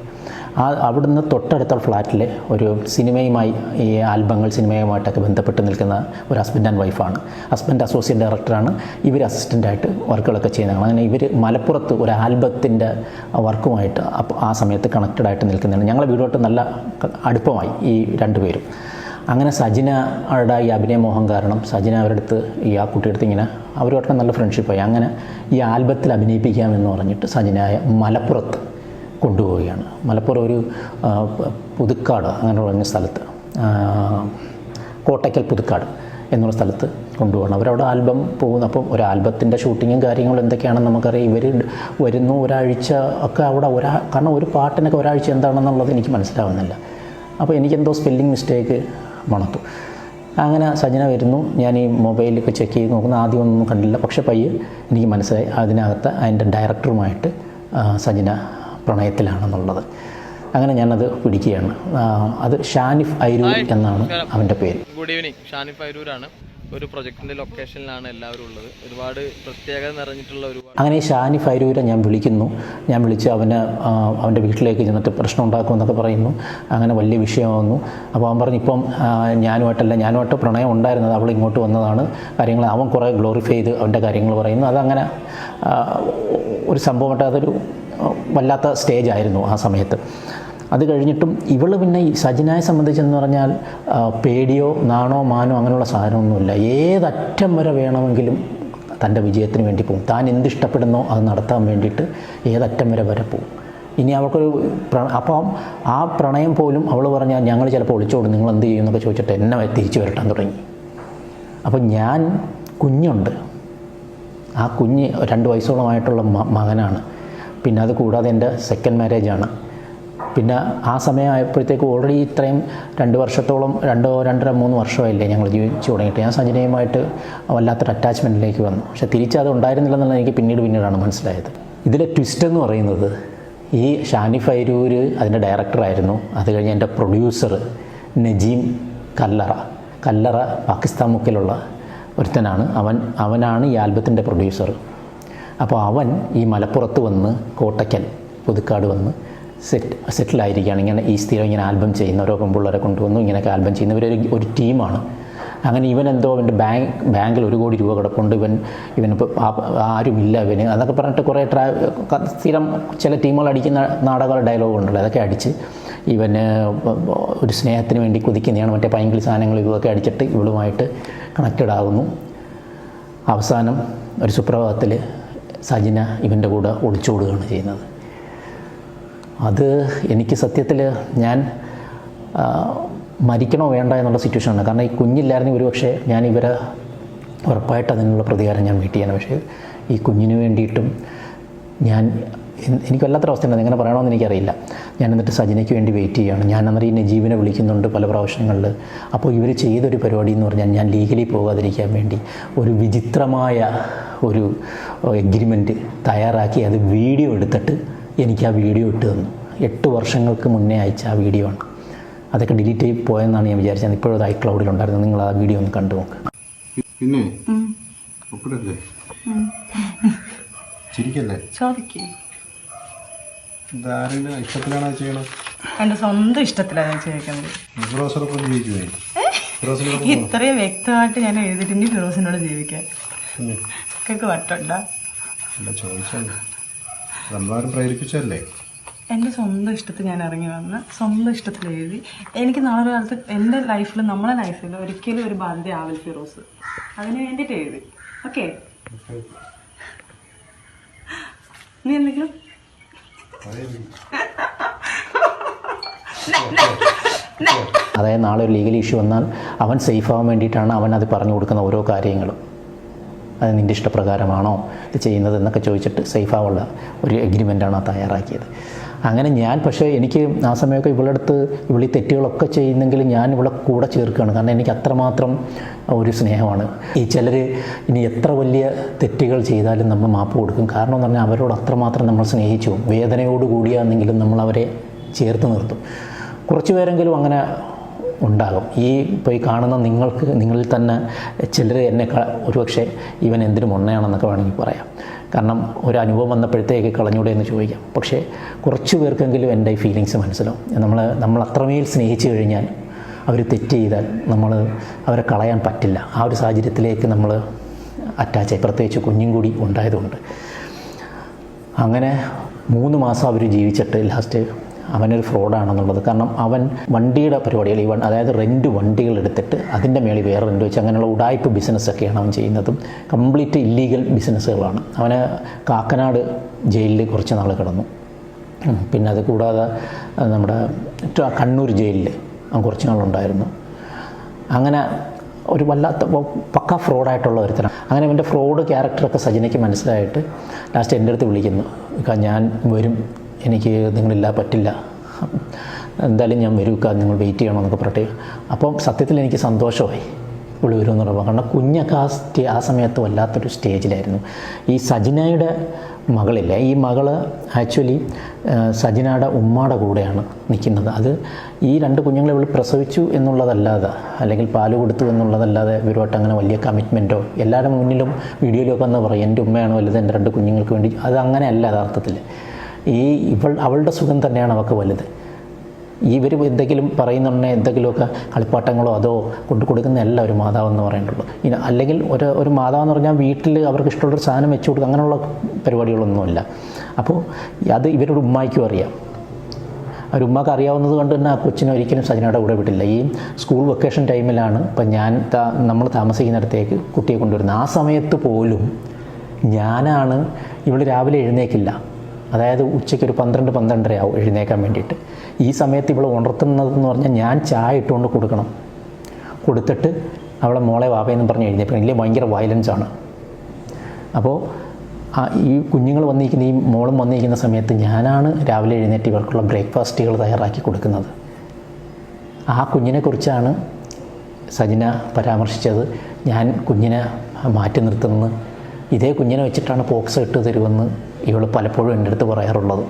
അവിടുന്ന് തൊട്ടടുത്ത ഫ്ലാറ്റിലെ ഒരു സിനിമയുമായി ഈ ആൽബങ്ങൾ സിനിമയുമായിട്ടൊക്കെ ബന്ധപ്പെട്ട് നിൽക്കുന്ന ഒരു ഹസ്ബൻഡ് ആൻഡ് വൈഫാണ്. ഹസ്ബൻഡ് അസോസിയേറ്റ് ഡയറക്ടറാണ്, ഇവർ അസിസ്റ്റൻ്റായിട്ട് വർക്കുകളൊക്കെ ചെയ്യുന്നതാണ്. അങ്ങനെ ഇവർ മലപ്പുറത്ത് ഒരു ആൽബത്തിൻ്റെ വർക്കുമായിട്ട് ആ സമയത്ത് കണക്റ്റഡായിട്ട് നിൽക്കുന്നതാണ്. ഞങ്ങളെ വീടോട്ട് നല്ല അടുപ്പമായി ഈ 2 പേരും. അങ്ങനെ സജിനയുടെ ഈ അഭിനയമോഹം കാരണം സജിന അവരുടെ അടുത്ത് ആ കുട്ടിയുടെ അടുത്ത് ഇങ്ങനെ അവരുമായിട്ട് നല്ല ഫ്രണ്ട്ഷിപ്പായി. അങ്ങനെ ഈ ആൽബത്തിൽ അഭിനയിപ്പിക്കാമെന്ന് പറഞ്ഞിട്ട് സജിനയെ മലപ്പുറത്ത് കൊണ്ടുപോവുകയാണ്. മലപ്പുറം ഒരു പുതുക്കാട് അങ്ങനെ പറഞ്ഞ സ്ഥലത്ത്, കോട്ടയ്ക്കൽ പുതുക്കാട് എന്നുള്ള സ്ഥലത്ത് കൊണ്ടുപോകണം. അവരവിടെ ആൽബം പോകുന്നു. അപ്പം ഒരു ആൽബത്തിൻ്റെ ഷൂട്ടിങ്ങും കാര്യങ്ങളും എന്തൊക്കെയാണെന്ന് നമുക്കറിയാം. ഇവർ വരുന്നു, ഒരാഴ്ച ഒക്കെ അവിടെ കാരണം ഒരു പാട്ടിനൊക്കെ ഒരാഴ്ച എന്താണെന്നുള്ളത് എനിക്ക് മനസ്സിലാവുന്നില്ല. അപ്പോൾ എനിക്കെന്തോ സ്പെല്ലിംഗ് മിസ്റ്റേക്ക് മണത്തു. അങ്ങനെ സജിന വരുന്നു, ഞാൻ ഈ മൊബൈലൊക്കെ ചെക്ക് ചെയ്ത് നോക്കുന്നു. ആദ്യം ഒന്നും കണ്ടില്ല, പക്ഷേ പയ്യെ എനിക്ക് മനസ്സിലായി അതിനകത്ത് അതിൻ്റെ ഡയറക്ടറുമായിട്ട് സജിന പ്രണയത്തിലാണെന്നുള്ളത്. അങ്ങനെ ഞാനത് പിടിക്കുകയാണ്. അത് ഷാനിഫ് ഐരൂർ എന്നാണ് അവൻ്റെ പേര്. Good evening. ഷാനിഫ് ഐരൂരാണ്. ഒരു പ്രൊജക്ടിൻ്റെ ലൊക്കേഷനിലാണ് എല്ലാവരും ഉള്ളത്. ഒരുപാട് പ്രത്യേകത നിറഞ്ഞിട്ടുള്ള ഒരുപാട്. അങ്ങനെ ഷാനിഫ് ഐരൂരെ ഞാൻ വിളിക്കുന്നു. ഞാൻ വിളിച്ച് അവൻ്റെ വീട്ടിലേക്ക് ചെന്നിട്ട് പ്രശ്നം ഉണ്ടാക്കുമെന്നൊക്കെ പറയുന്നു. അങ്ങനെ വലിയ വിഷയമാകുന്നു. അപ്പോൾ അവൻ പറഞ്ഞു ഇപ്പം ഞാനുമായിട്ട് പ്രണയം ഉണ്ടായിരുന്നത്, അവൾ ഇങ്ങോട്ട് വന്നതാണ് കാര്യങ്ങൾ. അവൻ കുറേ ഗ്ലോറിഫൈ ചെയ്ത് അവൻ്റെ കാര്യങ്ങൾ പറയുന്നു. അതങ്ങനെ ഒരു സംഭവമായിട്ട് അതൊരു വല്ലാത്ത സ്റ്റേജായിരുന്നു ആ സമയത്ത്. അത് കഴിഞ്ഞിട്ടും ഇവൾ പിന്നെ ഈ സജിനയെ സംബന്ധിച്ചെന്ന് പറഞ്ഞാൽ പേടിയോ നാണോ മാനോ അങ്ങനെയുള്ള സാധനമൊന്നുമില്ല. ഏതറ്റം വരെ വേണമെങ്കിലും തൻ്റെ വിജയത്തിന് വേണ്ടി പോകും. താൻ എന്തിഷ്ടപ്പെടുന്നോ അത് നടത്താൻ വേണ്ടിയിട്ട് ഏതറ്റം വരെ പോകും. ഇനി അവൾക്കൊരു അപ്പം ആ പ്രണയം പോലും അവൾ പറഞ്ഞാൽ ഞങ്ങൾ ചിലപ്പോൾ ഒളിച്ചോടും, നിങ്ങൾ എന്ത് ചെയ്യും എന്നൊക്കെ ചോദിച്ചിട്ട് എന്നെ തിരിച്ചു വരട്ടാൻ തുടങ്ങി. അപ്പം ഞാൻ കുഞ്ഞുണ്ട്, ആ കുഞ്ഞ് 2 വയസ്സോളമായിട്ടുള്ള മകനാണ്. പിന്നെ അത് കൂടാതെ എൻ്റെ സെക്കൻഡ് മാരേജാണ്. പിന്നെ ആ സമയമായപ്പോഴത്തേക്ക് ഓൾറെഡി ഇത്രയും 2 വർഷത്തോളം 2.5-3 വർഷമായില്ലേ ഞങ്ങൾ ജീവിച്ചു തുടങ്ങിയിട്ട്. ഞാൻ സജിനയുമായിട്ട് വല്ലാത്തൊരു അറ്റാച്ച്മെൻറ്റിലേക്ക് വന്നു. പക്ഷേ തിരിച്ചത് ഉണ്ടായിരുന്നില്ലെന്നുള്ളത് എനിക്ക് പിന്നീടാണ് മനസ്സിലായത്. ഇതിലെ ട്വിസ്റ്റ് എന്ന് പറയുന്നത് ഈ ഷാനിഫ് ഐരൂർ അതിൻ്റെ ഡയറക്ടറായിരുന്നു. അത് കഴിഞ്ഞ് എൻ്റെ പ്രൊഡ്യൂസർ നജീം കല്ലറ പാകിസ്ഥാൻ മുക്കിലുള്ള ഒരുത്തനാണ്. അവനാണ് ഈ ആൽബത്തിൻ്റെ പ്രൊഡ്യൂസർ. അപ്പോൾ അവൻ ഈ മലപ്പുറത്ത് വന്ന് കോട്ടയ്ക്കൽ പുതുക്കാട് വന്ന് സെറ്റിലായിരിക്കുകയാണ്. ഇങ്ങനെ ഈ സ്ഥിരം ഇങ്ങനെ ആൽബം ചെയ്യുന്ന ഓരോ പെൺപിള്ളേരെ കൊണ്ടുവന്നു, ഇങ്ങനെയൊക്കെ ആൽബം ചെയ്യുന്ന ഒരു ടീമാണ്. അങ്ങനെ ഇവനെന്തോ അവൻ്റെ ബാങ്കിൽ 1 കോടി രൂപ കിടപ്പുണ്ട്, ഇവനിപ്പോൾ ആരുമില്ല ഇവന് അതൊക്കെ പറഞ്ഞിട്ട് കുറേ സ്ഥിരം ചില ടീമുകൾ അടിക്കുന്ന നാടക ഡയലോഗ് ഉണ്ടല്ലോ, അതൊക്കെ അടിച്ച് ഇവന് ഒരു സ്നേഹത്തിന് വേണ്ടി കുതിക്കുന്നതാണ്. മറ്റേ പൈങ്കിളി സാധനങ്ങൾ ഇതൊക്കെ അടിച്ചിട്ട് ഇവളുമായിട്ട് കണക്റ്റഡ് ആകുന്നു. അവസാനം ഒരു സുപ്രഭാതത്തിൽ സജിന ഇവൻ്റെ കൂടെ ഒളിച്ചോടുകയാണ് ചെയ്യുന്നത്. അത് എനിക്ക് സത്യത്തിൽ ഞാൻ മരിക്കണോ വേണ്ട എന്നുള്ള സിറ്റുവേഷനാണ്. കാരണം ഈ കുഞ്ഞില്ലായിരുന്നെങ്കിൽ ഒരുപക്ഷെ ഞാൻ ഇവരെ ഉറപ്പായിട്ട് അതിനുള്ള പ്രതികാരം ഞാൻ വെയിറ്റ് ചെയ്യണം. പക്ഷേ ഈ കുഞ്ഞിന് വേണ്ടിയിട്ടും എനിക്ക് വല്ലാത്തൊരവസ്ഥയുണ്ട്, എങ്ങനെ പറയണമെന്ന് എനിക്കറിയില്ല. ഞാൻ എന്നിട്ട് സജിനയ്ക്ക് വേണ്ടി വെയിറ്റ് ചെയ്യുകയാണ്. ഞാൻ അന്നേരം ഈ നജീബിനെ വിളിക്കുന്നുണ്ട് പല പ്രാവശ്യങ്ങളിൽ. അപ്പോൾ ഇവർ ചെയ്തൊരു പരിപാടി എന്ന് പറഞ്ഞാൽ ഞാൻ ലീഗലി പോകാതിരിക്കാൻ വേണ്ടി ഒരു വിചിത്രമായ ഒരു എഗ്രിമെൻറ്റ് തയ്യാറാക്കി അത് വീഡിയോ എടുത്തിട്ട് എനിക്ക് ആ വീഡിയോ ഇട്ട് തന്നു. 8 വർഷങ്ങൾക്ക് മുന്നേ അയച്ച ആ വീഡിയോ ആണ്. അതൊക്കെ ഡിലീറ്റ് ചെയ്ത് പോയെന്നാണ് ഞാൻ വിചാരിച്ചത്. ഇപ്പോഴും അത് iCloud-ലുണ്ടായിരുന്നു. നിങ്ങൾ ആ വീഡിയോ ഒന്ന് കണ്ടു നോക്ക്. പിന്നെ ചിരിക്കല്ലേ, ഇതാരുടെ ഇഷ്ടത്തിലാണ് ചെയ്യണം? എൻ്റെ സ്വന്തം ഇഷ്ടത്തിലാണ് ഞാൻ ചെയ്യിക്കുന്നത്. ഇത്രയും വ്യക്തമായിട്ട് ഞാൻ എഴുതിയിട്ട് ഇനി ഫിറോസിനോട് ജീവിക്കാൻ ഒക്കെ വട്ടുണ്ടോ? ചോദിച്ചാൽ നമ്മളാരും പ്രേരിപ്പിച്ചല്ലേ? എൻ്റെ സ്വന്തം ഇഷ്ടത്തിൽ ഞാൻ ഇറങ്ങി വന്ന് സ്വന്തം ഇഷ്ടത്തിൽ എഴുതി. എനിക്ക് നാളെ കാലത്ത് എൻ്റെ ലൈഫിൽ നമ്മളെ ലൈഫിൽ ഒരിക്കലും ഒരു ബാധ്യത ആവില്ല ഫിറോസ്. അതിന് വേണ്ടിയിട്ട് എഴുതി. ഓക്കെ, നീ എന്തെങ്കിലും അതായത് നാളെ ഒരു ലീഗൽ ഇഷ്യൂ വന്നാൽ അവൻ സേഫ് ആവാൻ വേണ്ടിയിട്ടാണ് അവൻ അത് പറഞ്ഞു കൊടുക്കുന്ന ഓരോ കാര്യങ്ങളും. അത് നിൻ്റെ ഇഷ്ടപ്രകാരമാണോ ഇത് ചെയ്യുന്നത് എന്നൊക്കെ ചോദിച്ചിട്ട് സേഫാവുള്ള ഒരു എഗ്രിമെൻ്റാണ് തയ്യാറാക്കിയത്. അങ്ങനെ ഞാൻ പക്ഷേ എനിക്ക് ആ സമയമൊക്കെ ഇവളടുത്ത് ഇവളീ തെറ്റുകളൊക്കെ ചെയ്യുന്നെങ്കിലും ഞാൻ ഇവളെ കൂടെ ചേർക്കുകയാണ്. കാരണം എനിക്ക് അത്രമാത്രം ഒരു സ്നേഹമാണ്. ഈ ചിലർ ഇനി എത്ര വലിയ തെറ്റുകൾ ചെയ്താലും നമ്മൾ മാപ്പ് കൊടുക്കും. കാരണം എന്ന് പറഞ്ഞാൽ അവരോട് അത്രമാത്രം നമ്മൾ സ്നേഹിച്ചു പോകും. വേദനയോട് കൂടിയാണെങ്കിലും നമ്മൾ അവരെ ചേർത്ത് നിർത്തും. കുറച്ച് പേരെങ്കിലും അങ്ങനെ ഉണ്ടാകും. ഇപ്പോൾ ഈ കാണുന്ന നിങ്ങളിൽ തന്നെ ചിലർ എന്നെ ഒരുപക്ഷെ ഇവൻ എന്തിനും ഒന്നയാണെന്നൊക്കെ വേണമെങ്കിൽ പറയാം. കാരണം ഒരു അനുഭവം വന്നപ്പോഴത്തേക്ക് കളഞ്ഞൂടെ എന്ന് ചോദിക്കാം. പക്ഷേ കുറച്ച് പേർക്കെങ്കിലും എൻ്റെ ഈ ഫീലിങ്സ് മനസ്സിലാവും. നമ്മൾ അത്രമേൽ സ്നേഹിച്ചു കഴിഞ്ഞാൽ അവർ തെറ്റ് ചെയ്താൽ അവരെ കളയാൻ പറ്റില്ല. ആ ഒരു സാഹചര്യത്തിലേക്ക് നമ്മൾ അറ്റാച്ചായി, പ്രത്യേകിച്ച് കുഞ്ഞും കൂടി ഉണ്ടായതുകൊണ്ട്. അങ്ങനെ 3 മാസം അവർ ജീവിച്ചിട്ട് ലാസ്റ്റ് അവനൊരു ഫ്രോഡാണെന്നുള്ളത്. കാരണം അവൻ വണ്ടിയുടെ പരിപാടികൾ അതായത് റെൻറ്റ് വണ്ടികൾ എടുത്തിട്ട് അതിൻ്റെ മേളിൽ വേറെ റെൻറ്റ് വെച്ച് അങ്ങനെയുള്ള ഉടായ്പ ബിസിനസ്സൊക്കെയാണ് അവൻ ചെയ്യുന്നതും. കംപ്ലീറ്റ് ഇല്ലീഗൽ ബിസിനസ്സുകളാണ്. അവന് കാക്കനാട് ജയിലിൽ കുറച്ച് നാൾ കിടന്നു. പിന്നെ അത് കൂടാതെ നമ്മുടെ കണ്ണൂർ ജയിലിൽ അവൻ കുറച്ച് നാളുണ്ടായിരുന്നു. അങ്ങനെ ഒരു വല്ലാത്ത പക്ക ഫ്രോഡായിട്ടുള്ള ഒരുത്തരം. അങ്ങനെ അവൻ്റെ ഫ്രോഡ് ക്യാരക്ടറൊക്കെ സജിനയ്ക്ക് മനസ്സിലായിട്ട് ലാസ്റ്റ് എൻ്റെ അടുത്ത് വിളിക്കുന്നു, ഞാൻ വരും, എനിക്ക് നിങ്ങളില്ല പറ്റില്ല, എന്തായാലും ഞാൻ വരൂക്ക, നിങ്ങൾ വെയിറ്റ് ചെയ്യണമെന്നൊക്കെ പറഞ്ഞിട്ട്. അപ്പം സത്യത്തിൽ എനിക്ക് സന്തോഷമായി പുള്ളി വരുമെന്ന് പറയുമ്പോൾ. കാരണം കുഞ്ഞൊക്കെ ആ സമയത്ത് വല്ലാത്തൊരു സ്റ്റേജിലായിരുന്നു. ഈ സജിനയുടെ മകളില്ലേ, ഈ മകൾ ആക്ച്വലി സജിനയുടെ ഉമ്മയുടെ കൂടെയാണ് നിൽക്കുന്നത്. അത് ഈ 2 കുഞ്ഞുങ്ങളെ ഇവൾ പ്രസവിച്ചു എന്നുള്ളതല്ലാതെ അല്ലെങ്കിൽ പാല് കൊടുത്തു എന്നുള്ളതല്ലാതെ ഇവരുമായിട്ട് അങ്ങനെ വലിയ കമ്മിറ്റ്മെൻറ്റോ എല്ലാവരുടെ മുന്നിലും വീഡിയോയിലൊക്കെ എന്ന് പറയും എൻ്റെ ഉമ്മയാണ് വലുത് എൻ്റെ 2 കുഞ്ഞുങ്ങൾക്ക് വേണ്ടി. അത് അങ്ങനെയല്ല യഥാർത്ഥത്തിൽ. അവളുടെ സുഖം തന്നെയാണ് അവൾക്ക് വലുത്. ഇവർ എന്തെങ്കിലും പറയുന്നുണ്ടെങ്കിൽ എന്തെങ്കിലുമൊക്കെ കളിപ്പാട്ടങ്ങളോ അതോ കൊടുക്കുന്നതല്ല ഒരു മാതാവെന്ന് പറയേണ്ടുള്ളൂ. അല്ലെങ്കിൽ ഒരു മാതാവെന്ന് പറഞ്ഞാൽ വീട്ടിൽ അവർക്ക് ഇഷ്ടമുള്ളൊരു സാധനം വെച്ച് കൊടുക്കുക, അങ്ങനെയുള്ള പരിപാടികളൊന്നുമില്ല. അപ്പോൾ അത് ഇവരുടെ ഉമ്മായിക്കും അറിയാം. അവരുമ്മക്ക് അറിയാവുന്നത് കൊണ്ട് തന്നെ ആ കൊച്ചിനെ ഒരിക്കലും സജിനയുടെ കൂടെ വിട്ടില്ല. ഈ സ്കൂൾ വെക്കേഷൻ ടൈമിലാണ് ഇപ്പം നമ്മൾ താമസിക്കുന്നിടത്തേക്ക് കുട്ടിയെ കൊണ്ടുവരുന്നത്. ആ സമയത്ത് പോലും ഞാനാണ് ഇവൾ രാവിലെ എഴുന്നേക്കില്ല. അതായത് ഉച്ചയ്ക്ക് ഒരു 12-12:30 ആവും എഴുന്നേക്കാൻ വേണ്ടിയിട്ട്. ഈ സമയത്ത് ഇവൾ ഉണർത്തുന്നതെന്ന് പറഞ്ഞാൽ ഞാൻ ചായ ഇട്ടുകൊണ്ട് കൊടുക്കണം. കൊടുത്തിട്ട് അവളെ മോളെ വാവയെന്ന് പറഞ്ഞ് എഴുന്നേൽക്കണം. ഇല്ലേ ഭയങ്കര വയലൻസാണ്. അപ്പോൾ ഈ കുഞ്ഞുങ്ങൾ വന്നിരിക്കുന്ന ഈ മോളും വന്നിരിക്കുന്ന സമയത്ത് ഞാനാണ് രാവിലെ എഴുന്നേറ്റ് ഇവർക്കുള്ള ബ്രേക്ക്ഫാസ്റ്റുകൾ തയ്യാറാക്കി കൊടുക്കുന്നത്. ആ കുഞ്ഞിനെക്കുറിച്ചാണ് സജിന പരാമർശിച്ചത്. ഞാൻ കുഞ്ഞിനെ മാറ്റി നിർത്തുന്നത്, ഇതേ കുഞ്ഞിനെ വെച്ചിട്ടാണ് പോക്സോ ഇട്ട് തരുമെന്ന് ഇവൾ പലപ്പോഴും എൻ്റെ അടുത്ത് പറയാറുള്ളത്.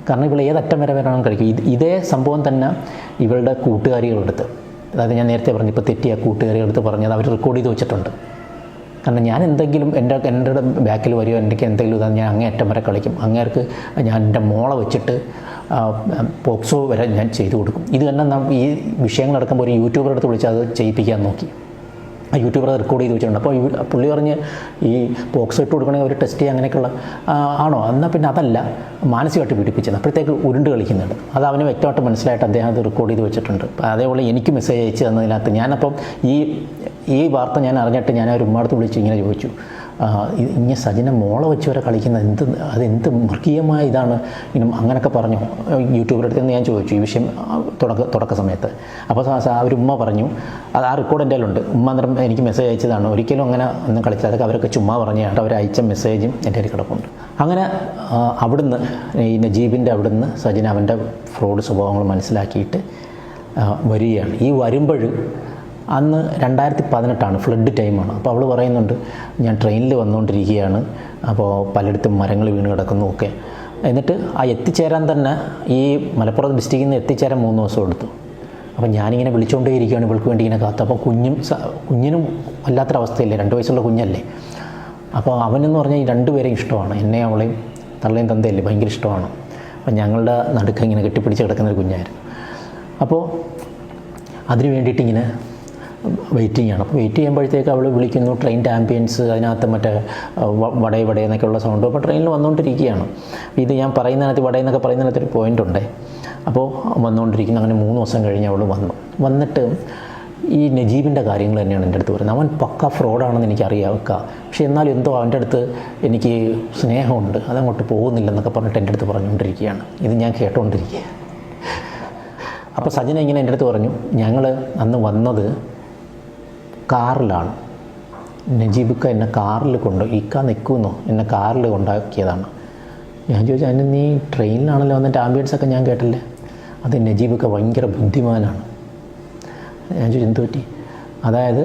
കാരണം ഇവൾ ഏതറ്റം വരെ വരണം കഴിക്കും. ഇതേ സംഭവം തന്നെ ഇവളുടെ കൂട്ടുകാരികളെടുത്ത്, അതായത് ഞാൻ നേരത്തെ പറഞ്ഞു ഇപ്പോൾ തെറ്റിയ കൂട്ടുകാരികളെടുത്ത് പറഞ്ഞത് അവർ റെക്കോർഡ് ചെയ്ത് വെച്ചിട്ടുണ്ട്. കാരണം ഞാൻ എന്തെങ്കിലും എൻ്റെ ബാക്കിൽ വരുമോ എനിക്ക് എന്തെങ്കിലും ഇതാ ഞാൻ അങ്ങേയറ്റം വരെ കളിക്കും. അങ്ങേർക്ക് ഞാൻ എൻ്റെ മോളെ വെച്ചിട്ട് പോക്സോ വരെ ഞാൻ ചെയ്തു കൊടുക്കും. ഇത് തന്നെ ഈ വിഷയങ്ങൾ നടക്കുമ്പോൾ ഒരു യൂട്യൂബറെ അടുത്ത് വിളിച്ച് അത് ചെയ്യിപ്പിക്കാൻ നോക്കി. ആ യൂട്യൂബർ റെക്കോർഡ് ചെയ്ത് വെച്ചിട്ടുണ്ട്. അപ്പോൾ പുള്ളി പറഞ്ഞ് ഈ പോക്സോ ഇട്ട് കൊടുക്കണമെങ്കിൽ അവർ ടെസ്റ്റ് ചെയ്യുക അങ്ങനെയൊക്കെയുള്ള ആണോ, എന്നാൽ പിന്നെ അതല്ല, മാനസികമായിട്ട് പീഡിപ്പിച്ചത്. അപ്പോഴത്തേക്ക് ഉരുണ്ട് കളിക്കുന്നുണ്ട്. അത് അവന് വ്യക്തമായിട്ട് മനസ്സിലായിട്ട് അദ്ദേഹം അത് റെക്കോർഡ് ചെയ്ത് വെച്ചിട്ടുണ്ട്. അതേപോലെ എനിക്ക് മെസ്സേജ് അയച്ചു തന്നതിനകത്ത് ഞാനപ്പം ഈ വാർത്ത ഞാൻ അറിഞ്ഞിട്ട് ഞാൻ ഒരു ഉമ്മടുത്ത് വിളിച്ച് ഇങ്ങനെ ചോദിച്ചു, ഇങ്ങനെ സജിന മോളെ വെച്ച് വരെ കളിക്കുന്നത് അതെന്ത് മൃഗീയമായ ഇതാണ്, ഇങ്ങനെ അങ്ങനെയൊക്കെ പറഞ്ഞു യൂട്യൂബിൻ്റെ അടുത്ത് നിന്ന് ഞാൻ ചോദിച്ചു ഈ വിഷയം തുടക്ക സമയത്ത്. അപ്പോൾ ഒരു ഉമ്മ പറഞ്ഞു, അത് ആ റെക്കോർഡ് എൻ്റെ കയ്യിലുണ്ട്. ഉമ്മ അന്നേരം എനിക്ക് മെസ്സേജ് അയച്ചതാണ്, ഒരിക്കലും അങ്ങനെ ഒന്നും കളിച്ചില്ല, അതൊക്കെ അവരൊക്കെ ചുമ്മാ പറഞ്ഞാണ്. അവർ അയച്ച മെസ്സേജും എൻ്റെ കയ്യിൽ കിടപ്പുണ്ട്. അങ്ങനെ അവിടുന്ന് ഈ നജീബിൻ്റെ അവിടുന്ന് സജിന അവൻ്റെ ഫ്രോഡ് സ്വഭാവങ്ങൾ മനസ്സിലാക്കിയിട്ട് വരികയാണ്. ഈ വരുമ്പോൾ അന്ന് 2018 ഫ്ലഡ് ടൈമാണ്. അപ്പോൾ അവൾ പറയുന്നുണ്ട്, ഞാൻ ട്രെയിനിൽ വന്നുകൊണ്ടിരിക്കുകയാണ്, അപ്പോൾ പലയിടത്തും മരങ്ങൾ വീണ് കിടക്കുന്നു ഒക്കെ. എന്നിട്ട് ആ എത്തിച്ചേരാൻ തന്നെ ഈ മലപ്പുറം ഡിസ്ട്രിക്റ്റിൽ നിന്ന് എത്തിച്ചേരാൻ 3 ദിവസം എടുത്തു. അപ്പോൾ ഞാനിങ്ങനെ വിളിച്ചുകൊണ്ടേ ഇരിക്കുകയാണ് ഇവൾക്ക് വേണ്ടി ഇങ്ങനെ കാത്ത്. അപ്പോൾ കുഞ്ഞിനും വല്ലാത്തൊരവസ്ഥയില്ലേ, 2 വയസ്സുള്ള കുഞ്ഞല്ലേ. അപ്പോൾ അവനെന്ന് പറഞ്ഞാൽ ഈ 2 പേരെയും ഇഷ്ടമാണ്, എന്നെ അവളെയും തള്ളയും തന്തയല്ലേ ഭയങ്കര ഇഷ്ടമാണ്. അപ്പം ഞങ്ങളുടെ നടുക്ക് ഇങ്ങനെ കെട്ടിപ്പിടിച്ച് കിടക്കുന്നൊരു കുഞ്ഞായിരുന്നു. അപ്പോൾ അതിന് വേണ്ടിയിട്ട് ഇങ്ങനെ വെയിറ്റിംഗ് ആണ്. അപ്പോൾ വെയിറ്റ് ചെയ്യുമ്പോഴത്തേക്ക് അവൾ വിളിക്കുന്നു, ട്രെയിനിൻ്റെ ആംബിയൻസ്, അതിനകത്ത് മറ്റേ വടേ എന്നൊക്കെയുള്ള സൗണ്ട്. അപ്പോൾ ട്രെയിനിൽ വന്നുകൊണ്ടിരിക്കുകയാണ്. ഇത് ഞാൻ പറയുന്നതിനകത്ത് വടയെന്നൊക്കെ പറയുന്നതിനകത്തൊരു പോയിൻ്റ് ഉണ്ട്. അപ്പോൾ വന്നുകൊണ്ടിരിക്കുന്നു. അങ്ങനെ 3 ദിവസം കഴിഞ്ഞ് അവൾ വന്നിട്ട് ഈ നജീബിൻ്റെ കാര്യങ്ങൾ തന്നെയാണ് എൻ്റെ അടുത്ത് പറയുന്നത്. അവൻ പക്ക ഫ്രോഡാണെന്ന് എനിക്കറിയാവുക, പക്ഷേ എന്നാലും എന്തോ അവൻ്റെ അടുത്ത് എനിക്ക് സ്നേഹമുണ്ട്, അതങ്ങോട്ട് പോകുന്നില്ലെന്നൊക്കെ പറഞ്ഞിട്ട് എൻ്റെ അടുത്ത് പറഞ്ഞുകൊണ്ടിരിക്കുകയാണ്. ഇത് ഞാൻ കേട്ടുകൊണ്ടിരിക്കുക. അപ്പോൾ സജിന ഇങ്ങനെ എൻ്റെ അടുത്ത് പറഞ്ഞു, ഞങ്ങൾ അന്ന് വന്നത് കാറിലാണ്, നജീബിക്ക എന്നെ കാറിൽ ഇക്ക നിൽക്കുമെന്നോ എന്നെ കാറിൽ കൊണ്ടാക്കിയതാണ്. ഞാൻ ചോദിച്ചു, അതിന് നീ ട്രെയിനിലാണല്ലോ വന്നിട്ട് ആംബിയൻസ് ഒക്കെ ഞാൻ കേട്ടില്ലേ. അത് നജീബിക്ക ഭയങ്കര ബുദ്ധിമാനാണ്. ഞാൻ ചോദിച്ചു എന്ത് പറ്റി? അതായത്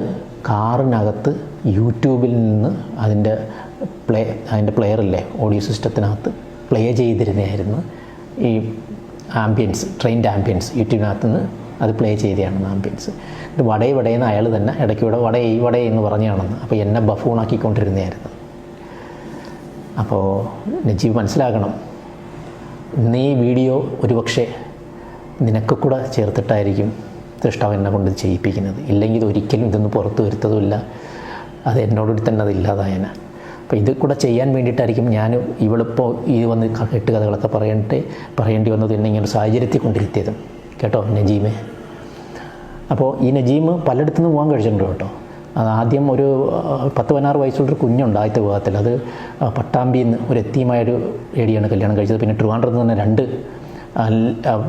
കാറിനകത്ത് യൂട്യൂബിൽ നിന്ന് അതിൻ്റെ പ്ലെയറില്ലേ, ഓഡിയോ സിസ്റ്റത്തിനകത്ത് പ്ലേ ചെയ്തിരുന്നതായിരുന്നു ഈ ആംബിയൻസ്, ട്രെയിനിൻ്റെ ആംബിയൻസ്. യൂട്യൂബിനകത്ത് നിന്ന് അത് പ്ലേ ചെയ്തതാണ് ആംബിയൻസ്. ഇത് വടയെന്ന് അയാൾ തന്നെ ഇടയ്ക്കൂടെ വടേ എന്ന് പറഞ്ഞാണെന്ന്. അപ്പോൾ എന്നെ ബഫൂണാക്കിക്കൊണ്ടിരുന്നതായിരുന്നു. അപ്പോൾ നജീബ് മനസ്സിലാക്കണം, നീ വീഡിയോ ഒരുപക്ഷെ നിനക്ക് കൂടെ ചേർത്തിട്ടായിരിക്കും സൃഷ്ടാവ് എന്നെ കൊണ്ട് ചെയ്യിപ്പിക്കുന്നത്. ഇല്ലെങ്കിൽ ഒരിക്കലും ഇതൊന്നും പുറത്ത് വരുത്തതുമില്ല, അത് എന്നോടുകൂടി തന്നെ അത് ഇല്ലാതായന. അപ്പോൾ ഇത് കൂടെ ചെയ്യാൻ വേണ്ടിയിട്ടായിരിക്കും ഞാൻ ഇവളിപ്പോൾ ഈ വന്ന് കെട്ടുകഥകളൊക്കെ പറയേണ്ടി വന്നത് എന്നെ ഇങ്ങനെ സാഹചര്യത്തിൽ കൊണ്ടിരുത്തിയത്. കേട്ടോ നജീമേ. അപ്പോൾ ഈ നജീം പലയിടത്തു നിന്ന് പോകാൻ കഴിച്ചിട്ടുണ്ട് കേട്ടോ. അത് ആദ്യം ഒരു 10-16 വയസ്സുള്ളൊരു കുഞ്ഞുണ്ട് ആദ്യത്തെ വിവാഹത്തിൽ. അത് പട്ടാമ്പിയിൽ നിന്ന് ഒരു എത്തിയുമായൊരു ലേഡിയാണ് കല്യാണം കഴിച്ചത്. പിന്നെ ട്രിവാൻഡ്രത്ത് നിന്ന് തന്നെ 2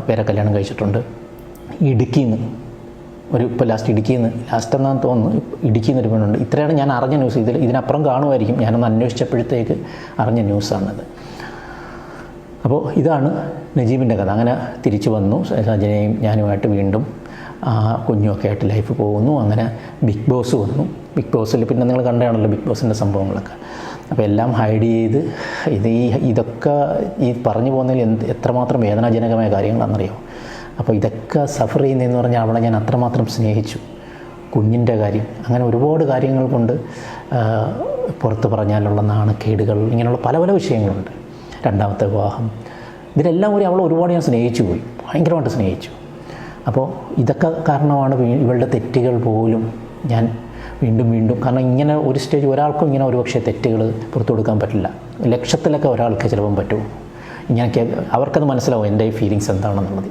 പേരെ കല്യാണം കഴിച്ചിട്ടുണ്ട്. ഇടുക്കിയിൽ നിന്ന് ഇപ്പോൾ ലാസ്റ്റ് എന്നാന്ന് തോന്നുന്നു, ഇടുക്കിയിൽ നിന്ന് ഒരു പെണ്ണുണ്ട്. ഇത്രയാണ് ഞാൻ അറിഞ്ഞ ന്യൂസ്. ഇതിനപ്പുറം കാണുമായിരിക്കും. ഞാനൊന്ന് അന്വേഷിച്ചപ്പോഴത്തേക്ക് അറിഞ്ഞ ന്യൂസാണത്. അപ്പോൾ ഇതാണ് നജീബിൻ്റെ കഥ. അങ്ങനെ തിരിച്ചു വന്നു. സജനയും ഞാനുമായിട്ട് വീണ്ടും കുഞ്ഞുമൊക്കെ ആയിട്ട് ലൈഫ് പോകുന്നു. അങ്ങനെ ബിഗ് ബോസ് വന്നു. ബിഗ് ബോസിൽ പിന്നെ നിങ്ങൾ കണ്ടാണല്ലോ ബിഗ് ബോസിൻ്റെ സംഭവങ്ങളൊക്കെ. അപ്പോൾ എല്ലാം ഹൈഡ് ചെയ്ത് ഇതൊക്കെ ഈ പറഞ്ഞു പോകുന്നതിൽ എത്രമാത്രം വേദനാജനകമായ കാര്യങ്ങളാണെന്നറിയാമോ. അപ്പോൾ ഇതൊക്കെ സഫർ ചെയ്യുന്നതെന്ന് പറഞ്ഞാൽ അവളെ ഞാൻ അത്രമാത്രം സ്നേഹിച്ചു. കുഞ്ഞിൻ്റെ കാര്യം, അങ്ങനെ ഒരുപാട് കാര്യങ്ങൾ കൊണ്ട് പുറത്ത് പറഞ്ഞാലുള്ള നാണക്കേടുകൾ, ഇങ്ങനെയുള്ള പല പല വിഷയങ്ങളുണ്ട്. 2ാമത്തെ വിവാഹം, ഇതിലെല്ലാം കൂടി അവളെ ഒരുപാട് ഞാൻ സ്നേഹിച്ചു പോയി, ഭയങ്കരമായിട്ട് സ്നേഹിച്ചു. അപ്പോൾ ഇതൊക്കെ കാരണമാണ് ഇവളുടെ തെറ്റുകൾ പോലും ഞാൻ വീണ്ടും കാരണം ഇങ്ങനെ ഒരു സ്റ്റേജ് ഒരാൾക്കും ഇങ്ങനെ ഒരുപക്ഷെ തെറ്റുകൾ പുറത്തു കൊടുക്കാൻ പറ്റില്ല. ലക്ഷത്തിലൊക്കെ ഒരാൾക്ക് ചിലപ്പം പറ്റും. ഇങ്ങനെയൊക്കെ അവർക്കത് മനസ്സിലാവും എൻ്റെ ഈ ഫീലിങ്സ് എന്താണെന്നുള്ളത്.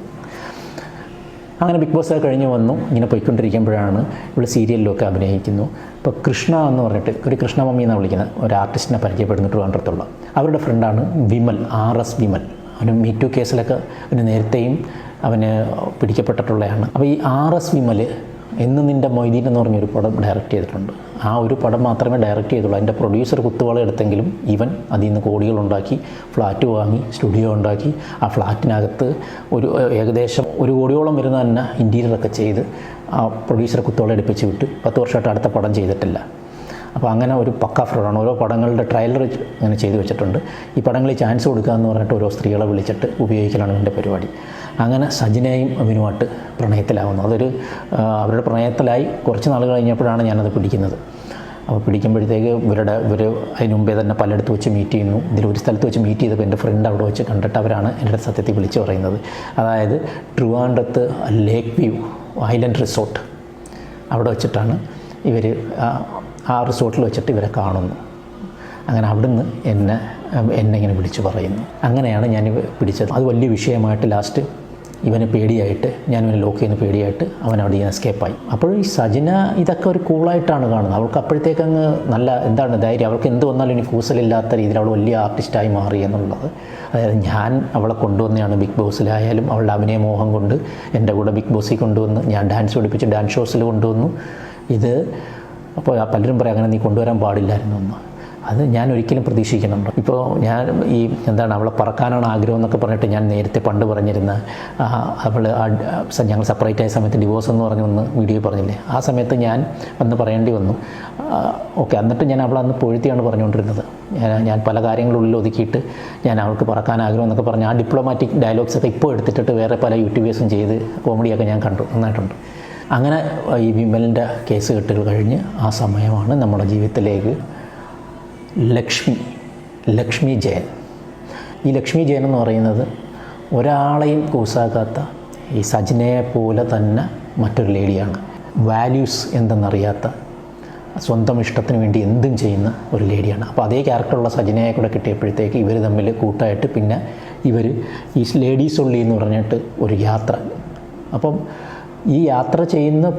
അങ്ങനെ ബിഗ് ബോസ് കഴിഞ്ഞ് വന്നു. ഇങ്ങനെ പോയിക്കൊണ്ടിരിക്കുമ്പോഴാണ് ഇവിടെ സീരിയലിലൊക്കെ അഭിനയിക്കുന്നു. ഇപ്പോൾ കൃഷ്ണ എന്ന് പറഞ്ഞിട്ട് ഒരു കൃഷ്ണ മമ്മി എന്നാണ് വിളിക്കുന്നത് ഒരു ആർട്ടിസ്റ്റിനെ പരിചയപ്പെടുന്നു ട്രിവാൻഡ്രത്തുള്ള. അവരുടെ ഫ്രണ്ടാണ് വിമൽ, RS വിമൽ. അവന് മീറ്റു കേസിലൊക്കെ അവന് നേരത്തെയും അവന് പിടിക്കപ്പെട്ടിട്ടുള്ളതാണ്. അപ്പോൾ ഈ RS വിമൽ എന്ന് നിൻ്റെ മൊയ്തീൻ എന്ന് പറഞ്ഞൊരു പടം ഡയറക്റ്റ് ചെയ്തിട്ടുണ്ട്. ആ ഒരു പടം മാത്രമേ ഡയറക്റ്റ് ചെയ്തുള്ളൂ. അതിൻ്റെ പ്രൊഡ്യൂസർ കുത്തുവാള എടുത്തെങ്കിലും ഇവൻ അതിൽ നിന്ന് കോടികളുണ്ടാക്കി ഫ്ലാറ്റ് വാങ്ങി സ്റ്റുഡിയോ ഉണ്ടാക്കി ആ ഫ്ലാറ്റിനകത്ത് ഏകദേശം 1 കോടിയോളം വരുന്ന തന്നെ ഇൻറ്റീരിയറൊക്കെ ചെയ്ത് ആ പ്രൊഡ്യൂസറെ കുത്തുവാള എടുപ്പിച്ച് വിട്ട് 10 വർഷമായിട്ട് അടുത്ത പടം ചെയ്തിട്ടില്ല. അപ്പോൾ അങ്ങനെ ഒരു പക്ക ഫ്രോഡാണ്. ഓരോ പടങ്ങളുടെ ട്രailer അങ്ങനെ ചെയ്തു വെച്ചിട്ടുണ്ട്. ഈ പടങ്ങളിൽ ചാൻസ് കൊടുക്കുക എന്ന് പറഞ്ഞിട്ട് ഓരോ സ്ത്രീകളെ വിളിച്ചിട്ട് ഉപയോഗിക്കലാണ് എൻ്റെ പരിപാടി. അങ്ങനെ സജിനയും അവനുമായിട്ട് പ്രണയത്തിലാവുന്നു. അവരുടെ പ്രണയത്തിലായി കുറച്ച് നാൾ കഴിഞ്ഞപ്പോഴാണ് ഞാനത് പിടിക്കുന്നത്. അപ്പോൾ പിടിക്കുമ്പോഴത്തേക്ക് ഇവർ അതിന് മുമ്പേ തന്നെ പലയിടത്ത് വെച്ച് മീറ്റ് ചെയ്യുന്നു. ഇതിലൊരു സ്ഥലത്ത് വെച്ച് മീറ്റ് ചെയ്തപ്പോൾ എൻ്റെ ഫ്രണ്ട് അവിടെ വെച്ച് കണ്ടിട്ട് അവരാണ് എൻ്റെ സത്യത്തിൽ വിളിച്ച് പറയുന്നത്. അതായത് ട്രിവാൻഡ്രത്ത് ലേക്ക് വ്യൂ ഐലൻഡ് റിസോർട്ട് അവിടെ വെച്ചിട്ടാണ് ഇവർ ആ റിസോർട്ടിൽ വെച്ചിട്ട് ഇവരെ കാണുന്നു. അങ്ങനെ അവിടുന്ന് എന്നെ ഇങ്ങനെ വിളിച്ച് പറയുന്നു. അങ്ങനെയാണ് ഞാൻ പിടിച്ചത്. അത് വലിയ വിഷയമായിട്ട് ലാസ്റ്റ് ഇവന് പേടിയായിട്ട് ഞാനിവനെ ലോക്ക് ചെയ്യുന്ന പേടിയായിട്ട് അവൻ അവിടെ നിന്ന് എസ്കേപ്പായി. അപ്പോൾ ഈ സജിന ഇതൊക്കെ ഒരു കൂളായിട്ടാണ് കാണുന്നത്. അവൾക്ക് അപ്പോഴത്തേക്കങ്ങ് നല്ല ധൈര്യം. അവൾക്ക് എന്ത് വന്നാലും ഇനി കൂസലില്ലാത്ത രീതിയിൽ അവൾ വലിയ ആർട്ടിസ്റ്റായി മാറി എന്നുള്ളത്. അതായത് ഞാൻ അവളെ കൊണ്ടുവന്നതാണ് ബിഗ് ബോസിലായാലും അവളുടെ അഭിനയ മോഹം കൊണ്ട് എൻ്റെ കൂടെ ബിഗ് ബോസിൽ കൊണ്ടുവന്ന് ഞാൻ ഡാൻസ് പഠിപ്പിച്ച് ഡാൻസ് ഷോസിൽ കൊണ്ടുവന്നു. അപ്പോൾ പലരും പറയും അങ്ങനെ നീ കൊണ്ടുവരാൻ പാടില്ലായിരുന്നു എന്ന്. അത് ഞാൻ ഒരിക്കലും പ്രതീക്ഷിക്കുന്നുണ്ട്. ഇപ്പോൾ ഞാൻ അവളെ പറക്കാനാണ് ആഗ്രഹം എന്നൊക്കെ പറഞ്ഞിട്ട് ഞാൻ നേരത്തെ പണ്ട് പറഞ്ഞിരുന്ന ഞങ്ങൾ സെപ്പറേറ്റ് ആയ സമയത്ത് ഡിവോഴ്സ് എന്ന് പറഞ്ഞൊന്ന് വീഡിയോ പറഞ്ഞില്ലേ, ആ സമയത്ത് ഞാൻ വന്ന് പറയേണ്ടി വന്നു. ഓക്കെ, എന്നിട്ട് ഞാൻ അവളെ അന്ന് പൊഴുത്തിയാണ് പറഞ്ഞുകൊണ്ടിരുന്നത്. ഞാൻ പല കാര്യങ്ങളുള്ളിൽ ഒതുക്കിയിട്ട് ഞാൻ അവൾക്ക് പറക്കാൻ ആഗ്രഹം എന്നൊക്കെ പറഞ്ഞ് ആ ഡിപ്ലോമാറ്റിക് ഡയലോഗ്സൊക്കെ ഇപ്പോൾ എടുത്തിട്ട് വേറെ പല യൂട്യൂബേഴ്സും ചെയ്ത് കോമഡിയൊക്കെ ഞാൻ കണ്ടു, നന്നായിട്ടുണ്ട്. അങ്ങനെ ഈ വിമലിൻ്റെ കേസ് കെട്ടുകൾ കഴിഞ്ഞ് ആ സമയമാണ് നമ്മുടെ ജീവിതത്തിലേക്ക് ലക്ഷ്മി ജയൻ. ഈ ലക്ഷ്മി ജയൻ എന്ന് പറയുന്നത് ഒരാളെയും കൂസാക്കാത്ത ഈ സജിനയെ പോലെ തന്നെ മറ്റൊരു ലേഡിയാണ്. വാല്യൂസ് എന്തെന്നറിയാത്ത, സ്വന്തം ഇഷ്ടത്തിന് വേണ്ടി എന്തും ചെയ്യുന്ന ഒരു ലേഡിയാണ്. അപ്പോൾ അതേ ക്യാരക്ടറുള്ള സജിനയെ കൂടെ കിട്ടിയപ്പോഴത്തേക്ക് ഇവർ തമ്മിൽ കൂട്ടായിട്ട് പിന്നെ ഇവർ ഈ ലേഡീസ് ഒള്ളി എന്ന് പറഞ്ഞിട്ട് ഒരു യാത്ര. അപ്പം ഈ യാത്ര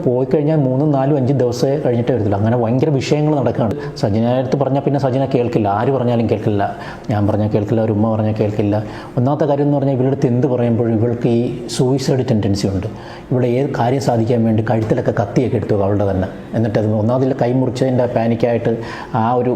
പോയി കഴിഞ്ഞാൽ 3, 4, 5 ദിവസമേ കഴിഞ്ഞിട്ടേ വരത്തില്ല. അങ്ങനെ ഭയങ്കര വിഷയങ്ങൾ നടക്കുകയാണ്. സജിനയുടെ അടുത്ത് പറഞ്ഞാൽ പിന്നെ സജിന കേൾക്കില്ല, ആര് പറഞ്ഞാലും കേൾക്കില്ല. ഞാൻ പറഞ്ഞാൽ കേൾക്കില്ല, ഒരു ഉമ്മ പറഞ്ഞാൽ കേൾക്കില്ല. ഒന്നാമത്തെ കാര്യം എന്ന് പറഞ്ഞാൽ ഇവരുടെ അടുത്ത് എന്ത് പറയുമ്പോഴും ഇവൾക്ക് ഈ സൂയിസൈഡ് ടെൻഡൻസി ഉണ്ട്. ഇവിടെ ഏത് കാര്യം സാധിക്കാൻ വേണ്ടി കഴുത്തിലൊക്കെ കത്തിയൊക്കെ എടുത്തു അവളുടെ തന്നെ. എന്നിട്ട് അത് ഒന്നാമതിൽ കൈ മുറിച്ചതിൻ്റെ പാനിക്കായിട്ട് ആ ഒരു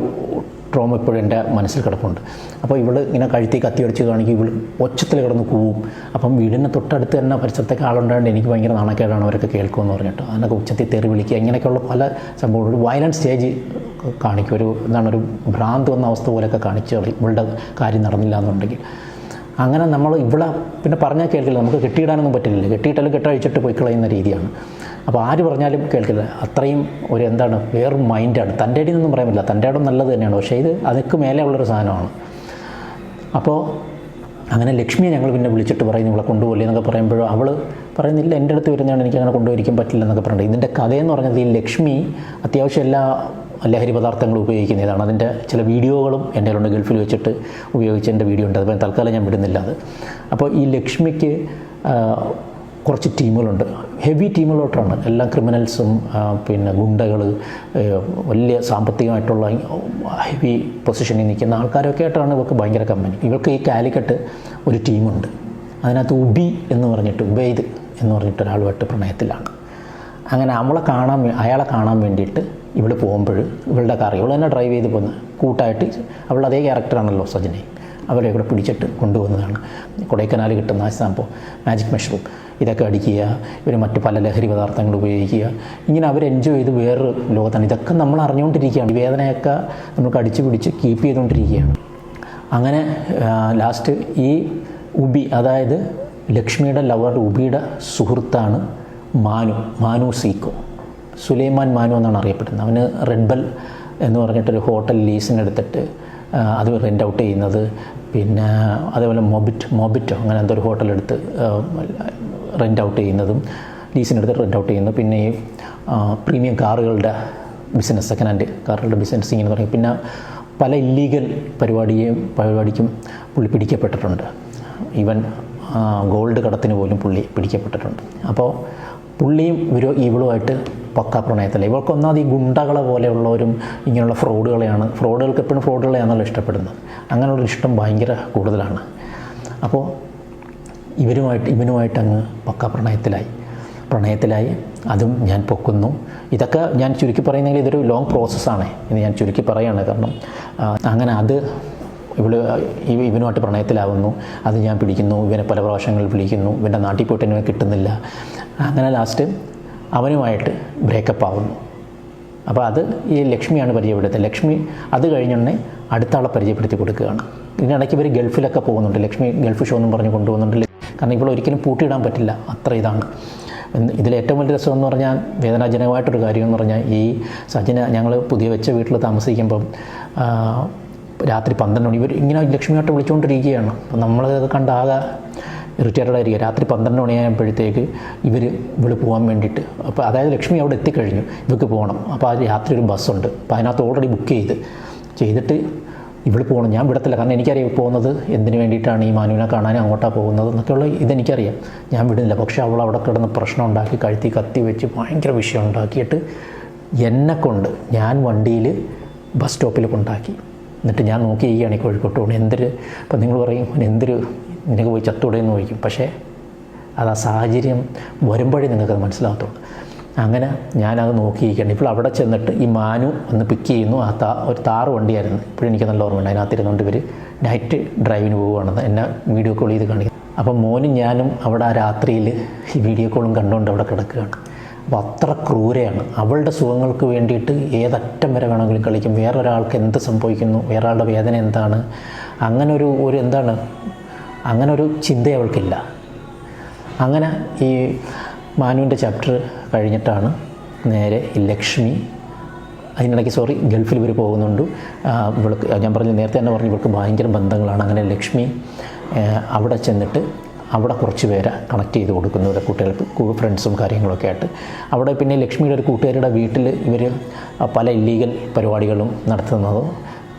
ട്രോമ ഇപ്പോഴും എൻ്റെ മനസ്സിൽ കിടപ്പുണ്ട്. അപ്പോൾ ഇവൾ ഇങ്ങനെ കഴുത്തി കത്തി അടിച്ച് കാണിക്കും, ഇവൾ ഒച്ചത്തിൽ കിടന്ന് കൂവും. അപ്പം വീടിന് തൊട്ടടുത്ത് തന്നെ പരിസരത്തൊക്കെ ആളുണ്ടായിട്ട് എനിക്ക് ഭയങ്കര നാണക്കേടാണ് അവരൊക്കെ കേൾക്കുമെന്ന് പറഞ്ഞിട്ട് അതിനൊക്കെ ഉച്ചത്തിൽ തെറി വിളിക്കുക, ഇങ്ങനെയൊക്കെയുള്ള പല സംഭവങ്ങളും. ഒരു വയലൻറ്റ് സ്റ്റേജ് കാണിക്കും, ഒരു ഭ്രാന്ത് വന്ന അവസ്ഥ പോലെയൊക്കെ കാണിച്ച് ഇവളുടെ കാര്യം നടന്നില്ല എന്നുണ്ടെങ്കിൽ. അങ്ങനെ നമ്മൾ ഇവിടെ പിന്നെ പറഞ്ഞാൽ കേൾക്കില്ല, നമുക്ക് കെട്ടിയിടാനൊന്നും പറ്റില്ല, കെട്ടിയിട്ടാലും കെട്ടഴിച്ചിട്ട് പോയി കളയുന്ന രീതിയാണ്. അപ്പോൾ ആര് പറഞ്ഞാലും കേൾക്കില്ല. അത്രയും വേറൊരു മൈൻഡാണ്. തൻ്റെ ഇടയിൽ നിന്നും പറയാൻ പറ്റില്ല, തൻ്റെ ഇടം നല്ലത് തന്നെയാണ്, പക്ഷേ ഇത് അതൊക്കെ മേലെ ഉള്ളൊരു സാധനമാണ്. അപ്പോൾ അങ്ങനെ ലക്ഷ്മിയെ ഞങ്ങൾ പിന്നെ വിളിച്ചിട്ട് പറയുന്നു ഇവളെ കൊണ്ടുപോകില്ല എന്നൊക്കെ പറയുമ്പോഴും അവൾ പറയുന്നില്ല, എൻ്റെ അടുത്ത് വരുന്നതാണ്, എനിക്ക് അങ്ങനെ കൊണ്ടുപോയിരിക്കാൻ പറ്റില്ല എന്നൊക്കെ പറഞ്ഞിട്ട്. ഇതിൻ്റെ കഥയെന്ന് പറഞ്ഞത് ഈ ലക്ഷ്മി അത്യാവശ്യം എല്ലാ ലഹരി പദാർത്ഥങ്ങൾ ഉപയോഗിക്കുന്നതാണ്. അതിൻ്റെ ചില വീഡിയോകളും എൻ്റെ കയ്യിലുണ്ട്, ഗൾഫിൽ വെച്ചിട്ട് ഉപയോഗിച്ചതിൻ്റെ വീഡിയോ ഉണ്ട്. അതുപോലെ തൽക്കാലം ഞാൻ വിടുന്നില്ല അത്. അപ്പോൾ ഈ ലക്ഷ്മിക്ക് കുറച്ച് ടീമുകളുണ്ട്, ഹെവി ടീമുകളോട്ടാണ്. എല്ലാം ക്രിമിനൽസും പിന്നെ ഗുണ്ടകൾ, വലിയ സാമ്പത്തികമായിട്ടുള്ള ഹെവി പൊസിഷനിൽ നിൽക്കുന്ന ആൾക്കാരൊക്കെ ആയിട്ടാണ് ഇവർക്ക് ഭയങ്കര കമ്പനി. ഇവർക്ക് ഈ കാലിക്കട്ട് ഒരു ടീമുണ്ട്. അതിനകത്ത് ഉബൈദ് എന്ന് പറഞ്ഞിട്ട് ഒരാളുമായിട്ട് പ്രണയത്തിലാണ്. അങ്ങനെ അയാളെ കാണാൻ വേണ്ടിയിട്ട് ഇവിടെ പോകുമ്പോൾ ഇവളുടെ കാർ ഇവൾ തന്നെ ഡ്രൈവ് ചെയ്ത് പോകുന്നത് കൂട്ടായിട്ട്, അവളുടെ അതേ ക്യാരക്ടറാണല്ലോ സജിനെ, അവരെ ഇവിടെ പിടിച്ചിട്ട് കൊണ്ടുപോകുന്നതാണ്. കൊടൈക്കനാൽ കിട്ടുന്ന ആ സംഭവം മാജിക് മഷ്റൂം ഇതൊക്കെ അടിക്കുക, ഇവർ മറ്റ് പല ലഹരി പദാർത്ഥങ്ങൾ ഉപയോഗിക്കുക, ഇങ്ങനെ അവർ എൻജോയ് ചെയ്ത് വേറൊരു ലോകത്താണ്. ഇതൊക്കെ നമ്മൾ അറിഞ്ഞുകൊണ്ടിരിക്കുകയാണ്, ഈ വേദനയൊക്കെ നമുക്ക് അടിച്ചു പിടിച്ച് കീപ്പ് ചെയ്തുകൊണ്ടിരിക്കുകയാണ്. അങ്ങനെ ലാസ്റ്റ് ഈ അതായത് ലക്ഷ്മിയുടെ ലവർ ഉബിയുടെ സുഹൃത്താണ് മാനു സീക്കോ, സുലൈമാൻ മാനു എന്നാണ് അറിയപ്പെടുന്നത്. അവന് റെഡ് ബെൽ എന്ന് പറഞ്ഞിട്ടൊരു ഹോട്ടൽ ലീസിനെടുത്തിട്ട് അത് റെൻ്റ് ഔട്ട് ചെയ്യുന്നത്, പിന്നെ അതേപോലെ മൊബിറ്റോ അങ്ങനെ എന്തൊരു ഹോട്ടലെടുത്ത് റെൻ്റ് ഔട്ട് ചെയ്യുന്നതും, ലീസിനെടുത്ത് റെൻ്റ് ഔട്ട് ചെയ്യുന്നത്, പിന്നെ ഈ പ്രീമിയം കാറുകളുടെ ബിസിനസ്, സെക്കൻഡ് ഹാൻഡ് കാറുകളുടെ ബിസിനസ് ഇങ്ങനെ പറയും. പിന്നെ പല ഇല്ലീഗൽ പരിപാടിക്കും പുള്ളി പിടിക്കപ്പെട്ടിട്ടുണ്ട്. ഈവൻ ഗോൾഡ് കടത്തിന് പോലും പുള്ളി പിടിക്കപ്പെട്ടിട്ടുണ്ട്. അപ്പോൾ പുള്ളിയും ഇവളുമായിട്ട് പക്കാ പ്രണയത്തില്ല. ഇവൾക്ക് ഒന്നാമത് ഈ ഗുണ്ടകളെ പോലെയുള്ളവരും ഇങ്ങനെയുള്ള ഫ്രോഡുകൾക്ക് എപ്പോഴും ഫ്രോഡുകളെയാണല്ലോ ഇഷ്ടപ്പെടുന്നത്. അങ്ങനെയുള്ളൊരു ഇഷ്ടം ഭയങ്കര കൂടുതലാണ്. അപ്പോൾ ഇവനുമായിട്ട് അങ്ങ് പക്കാ പ്രണയത്തിലായി. അതും ഞാൻ പൊക്കുന്നു. ഇതൊക്കെ ഞാൻ ചുരുക്കി പറയുന്നെങ്കിൽ ഇതൊരു ലോങ് പ്രോസസ്സാണ് എന്ന് ഞാൻ ചുരുക്കി പറയുകയാണ്. കാരണം അങ്ങനെ ഇവനുമായിട്ട് പ്രണയത്തിലാവുന്നു, അത് ഞാൻ പിടിക്കുന്നു, ഇവനെ പല പ്രാവശ്യങ്ങളിൽ വിളിക്കുന്നു, ഇവൻ്റെ നാട്ടിൽ പോയിട്ട് ഇവനെ കിട്ടുന്നില്ല. അങ്ങനെ ലാസ്റ്റ് അവനുമായിട്ട് ബ്രേക്കപ്പ് ആവുന്നു. അപ്പോൾ അത് ഈ ലക്ഷ്മിയാണ് പരിചയപ്പെടുത്തുന്നത്. ലക്ഷ്മി അത് കഴിഞ്ഞുടനെ അടുത്ത ആളെ പരിചയപ്പെടുത്തി കൊടുക്കുകയാണ്. ഇതിനിടയ്ക്ക് ഇവർ ഗൾഫിലൊക്കെ പോകുന്നുണ്ട്. ലക്ഷ്മി ഗൾഫ് ഷോ എന്നും പറഞ്ഞ് കൊണ്ടുപോകുന്നുണ്ട്. കാരണം ഇപ്പോൾ ഒരിക്കലും പൂട്ടിയിടാൻ പറ്റില്ല, അത്ര ഇതാണ്. ഇതിലേറ്റവും വലിയ രസം എന്ന് പറഞ്ഞാൽ, വേദനാജനകമായിട്ടൊരു കാര്യം എന്ന് പറഞ്ഞാൽ, ഈ സജിന ഞങ്ങൾ പുതിയ വെച്ച വീട്ടിൽ താമസിക്കുമ്പം രാത്രി 12 മണി ഇവർ ഇങ്ങനെ ലക്ഷ്മിയായിട്ട് വിളിച്ചുകൊണ്ടിരിക്കുകയാണ്. അപ്പോൾ നമ്മളത് കണ്ടാകെ ഇറിറ്റേറ്റഡ് ആയിരിക്കുക. രാത്രി 12 മണിയായപ്പോഴത്തേക്ക് ഇവൾ പോകാൻ വേണ്ടിയിട്ട്, അപ്പോൾ അതായത് ലക്ഷ്മി അവിടെ എത്തിക്കഴിഞ്ഞു, ഇവർക്ക് പോകണം. അപ്പോൾ ആ രാത്രി ഒരു ബസ്സുണ്ട്, അപ്പോൾ അതിനകത്ത് ഓൾറെഡി ബുക്ക് ചെയ്തിട്ട് ഇവൾ പോകണം. ഞാൻ വിടത്തില്ല, കാരണം എനിക്കറിയാം പോകുന്നത് എന്തിനു വേണ്ടിയിട്ടാണ്, ഈ മാനുവിനെ കാണാൻ അങ്ങോട്ടാണ് പോകുന്നത് എന്നൊക്കെയുള്ള ഇതെനിക്കറിയാം. ഞാൻ വിടുന്നില്ല. പക്ഷേ അവൾ അവിടെ കിടന്ന് പ്രശ്നം ഉണ്ടാക്കി, കഴുത്തി കത്തി വെച്ച് ഭയങ്കര വിഷയം ഉണ്ടാക്കിയിട്ട് എന്നെക്കൊണ്ട് ഞാൻ വണ്ടിയിൽ ബസ് സ്റ്റോപ്പിൽ കൊണ്ടാക്കി. എന്നിട്ട് ഞാൻ നോക്കിയിരിക്കുകയാണ് ഈ കോഴിക്കോട്ട് പോകുന്നത്. ഇപ്പം നിങ്ങൾ പറയും നിനക്ക് പോയി ചത്തൂടെയെന്ന് ചോദിക്കും. പക്ഷേ അത് ആ സാഹചര്യം വരുമ്പോഴേ നിങ്ങൾക്കത് മനസ്സിലാകത്തുള്ളൂ. അങ്ങനെ ഞാനത് നോക്കിയിരിക്കുകയാണ്. ഇപ്പോൾ അവിടെ ചെന്നിട്ട് ഈ മാനു ഒന്ന് പിക്ക് ചെയ്യുന്നു. ഒരു താറ് വണ്ടിയായിരുന്നു, ഇപ്പോഴും എനിക്ക് നല്ല ഓർമ്മയുണ്ട്. അതിനകത്തിരുന്നുകൊണ്ട് ഇവർ നൈറ്റ് ഡ്രൈവിന് പോവുകയാണെന്ന് എന്നെ വീഡിയോ കോൾ ചെയ്ത് കാണിക്കും. അപ്പം മോനും ഞാനും അവിടെ ആ രാത്രിയിൽ ഈ വീഡിയോ കോളും കണ്ടുകൊണ്ട് അവിടെ കിടക്കുകയാണ്. അപ്പോൾ അത്ര ക്രൂരയാണ്. അവളുടെ സുഖങ്ങൾക്ക് വേണ്ടിയിട്ട് ഏതറ്റം വരെ വേണമെങ്കിലും കളിക്കും. വേറൊരാൾക്ക് എന്ത് സംഭവിക്കുന്നു, വേറൊരാളുടെ വേദന എന്താണ്, അങ്ങനൊരു ചിന്ത അവൾക്കില്ല. അങ്ങനെ ഈ മാനുവിൻ്റെ ചാപ്റ്റർ കഴിഞ്ഞിട്ടാണ് നേരെ ഈ ലക്ഷ്മി, അതിനിടയ്ക്ക് ഗൾഫിൽ ഇവർ പോകുന്നുണ്ട്. ഇവൾക്ക് ഞാൻ നേരത്തെ തന്നെ പറഞ്ഞു ഇവൾക്ക് ഭയങ്കര ബന്ധങ്ങളാണ്. അങ്ങനെ ലക്ഷ്മി അവിടെ ചെന്നിട്ട് അവിടെ കുറച്ച് പേരെ കണക്ട് ചെയ്ത് കൊടുക്കുന്നു, ഇവരുടെ കുട്ടികൾക്ക് ഫ്രണ്ട്സും കാര്യങ്ങളൊക്കെ ആയിട്ട്. അവിടെ പിന്നെ ലക്ഷ്മിയുടെ ഒരു കൂട്ടുകാരുടെ വീട്ടിൽ ഇവർ പല ഇല്ലീഗൽ പരിപാടികളും നടത്തുന്നതും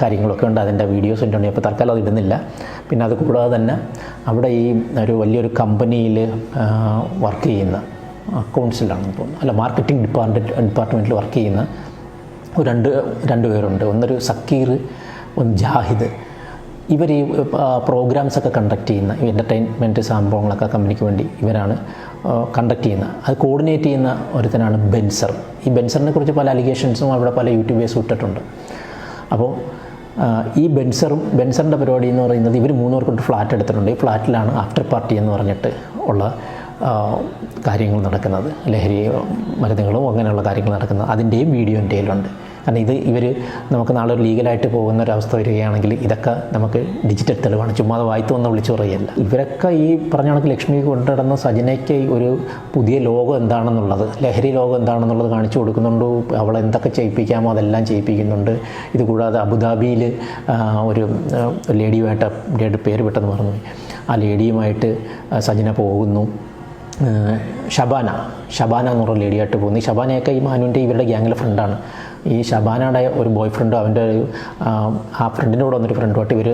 കാര്യങ്ങളൊക്കെ ഉണ്ട്. അതിൻ്റെ വീഡിയോസ് ഉണ്ട്. അപ്പോൾ തൽക്കാലം അത് ഇടുന്നില്ല. പിന്നെ അത് കൂടാതെ തന്നെ അവിടെ ഈ വലിയൊരു കമ്പനിയിൽ വർക്ക് ചെയ്യുന്ന അക്കൗണ്ട്സിലാണെന്ന് തോന്നുന്നു, അല്ല മാർക്കറ്റിംഗ് ഡിപ്പാർട്ട്മെൻറ്റിൽ വർക്ക് ചെയ്യുന്ന ഒരു രണ്ട് പേരുണ്ട്. ഒന്നൊരു സക്കീർ, ഒന്ന് ജാഹിദ്. ഇവർ ഈ പ്രോഗ്രാംസൊക്കെ കണ്ടക്ട് ചെയ്യുന്ന എൻ്റർടൈൻമെൻറ്റ് സംഭവങ്ങളൊക്കെ കമ്പനിക്ക് വേണ്ടി ഇവരാണ് കണ്ടക്ട് ചെയ്യുന്നത്. അത് കോർഡിനേറ്റ് ചെയ്യുന്ന ഒരുത്തനാണ് ബെൻസർ. ഈ ബെൻസറിനെ കുറിച്ച് പല അലിഗേഷൻസും അവിടെ പല യൂട്യൂബേഴ്സും ഇട്ടിട്ടുണ്ട്. അപ്പോൾ ഈ ബെൻസറിൻ്റെ പരിപാടി എന്ന് പറയുന്നത് ഇവർ 3 പേർ കൊണ്ട് ഫ്ലാറ്റ് എടുത്തിട്ടുണ്ട്. ഈ ഫ്ലാറ്റിലാണ് ആഫ്റ്റർ പാർട്ടി എന്ന് പറഞ്ഞിട്ട് ഉള്ള കാര്യങ്ങൾ നടക്കുന്നത്, ലഹരി മരുന്നുകളും അങ്ങനെയുള്ള കാര്യങ്ങൾ നടക്കുന്നത്. അതിൻ്റെയും വീഡിയോ എൻ്റെ കയ്യിലുണ്ട്. കാരണം ഇവർ നമുക്ക് നാളെ ഒരു ലീഗലായിട്ട് പോകുന്ന ഒരവസ്ഥ വരികയാണെങ്കിൽ ഇതൊക്കെ നമുക്ക് ഡിജിറ്റൽ തെളിവാണ്, ചുമ്മാ അത് വായിത്തു വന്ന് വിളിച്ചു പറയല്ല. ഇവരൊക്കെ ഈ പറഞ്ഞ കണക്ക് ലക്ഷ്മി കൊണ്ടുനടന്ന സജനയ്ക്ക് ഒരു പുതിയ ലോകം എന്താണെന്നുള്ളത്, ലഹരി ലോകം എന്താണെന്നുള്ളത് കാണിച്ചു കൊടുക്കുന്നുണ്ട്. അവളെ എന്തൊക്കെ ചെയ്യിപ്പിക്കാമോ അതെല്ലാം ചെയ്യിപ്പിക്കുന്നുണ്ട്. ഇതുകൂടാതെ അബുദാബിയിൽ ഒരു ലേഡിയുമായിട്ട് പേര് പെട്ടെന്ന് പറഞ്ഞു, ആ ലേഡിയുമായിട്ട് സജന പോകുന്നു. ഷബാന എന്ന് പറഞ്ഞ ലേഡിയായിട്ട് പോകുന്നു. ഈ ഷബാനയൊക്കെ ഈ മാനുവിൻ്റെ ഇവരുടെ ഗ്യാങ്ങിലെ ഫ്രണ്ടാണ്. ഈ ഷബാനയുടെ ഒരു ബോയ് ഫ്രണ്ടും അവൻ്റെ ആ ഫ്രണ്ടിൻ്റെ കൂടെ വന്നൊരു ഫ്രണ്ടുമായിട്ട് ഇവർ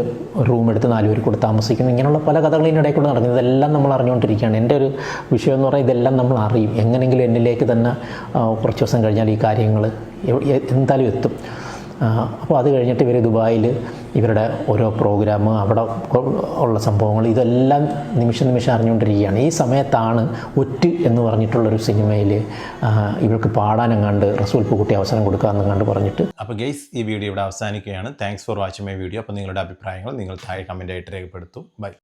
റൂം എടുത്ത് 4 പേർ കൂടെ താമസിക്കുന്നു. ഇങ്ങനെയുള്ള പല കഥകളും ഇതിനിടയിൽ കൂടെ നടക്കുന്നത്. ഇതെല്ലാം നമ്മൾ അറിഞ്ഞുകൊണ്ടിരിക്കുകയാണ്. എൻ്റെ ഒരു വിഷയം എന്ന് പറഞ്ഞാൽ ഇതെല്ലാം നമ്മൾ അറിയും. എങ്ങനെയെങ്കിലും എന്നിലേക്ക് തന്നെ കുറച്ച് ദിവസം കഴിഞ്ഞാൽ ഈ കാര്യങ്ങൾ എന്തായാലും എത്തും. അപ്പോൾ അത് കഴിഞ്ഞിട്ട് ഇവർ ദുബായിൽ ഇവരുടെ ഓരോ പ്രോഗ്രാം, അവിടെ ഉള്ള സംഭവങ്ങൾ, ഇതെല്ലാം നിമിഷം അറിഞ്ഞുകൊണ്ടിരിക്കുകയാണ്. ഈ സമയത്താണ് ഒറ്റ് എന്ന് പറഞ്ഞിട്ടുള്ളൊരു സിനിമയിൽ ഇവർക്ക് പാടാനെങ്ങാണ്ട് റസൂൽ പൂക്കുട്ടി അവസരം കൊടുക്കാമെന്നെങ്ങാണ്ട് പറഞ്ഞിട്ട്. അപ്പോൾ ഗൈസ്, ഈ വീഡിയോ ഇവിടെ അവസാനിക്കുകയാണ്. Thanks for watching my video. അപ്പോൾ നിങ്ങളുടെ അഭിപ്രായങ്ങൾ നിങ്ങൾ താഴെ കമൻറ്റായിട്ട് രേഖപ്പെടുത്തും. ബൈ.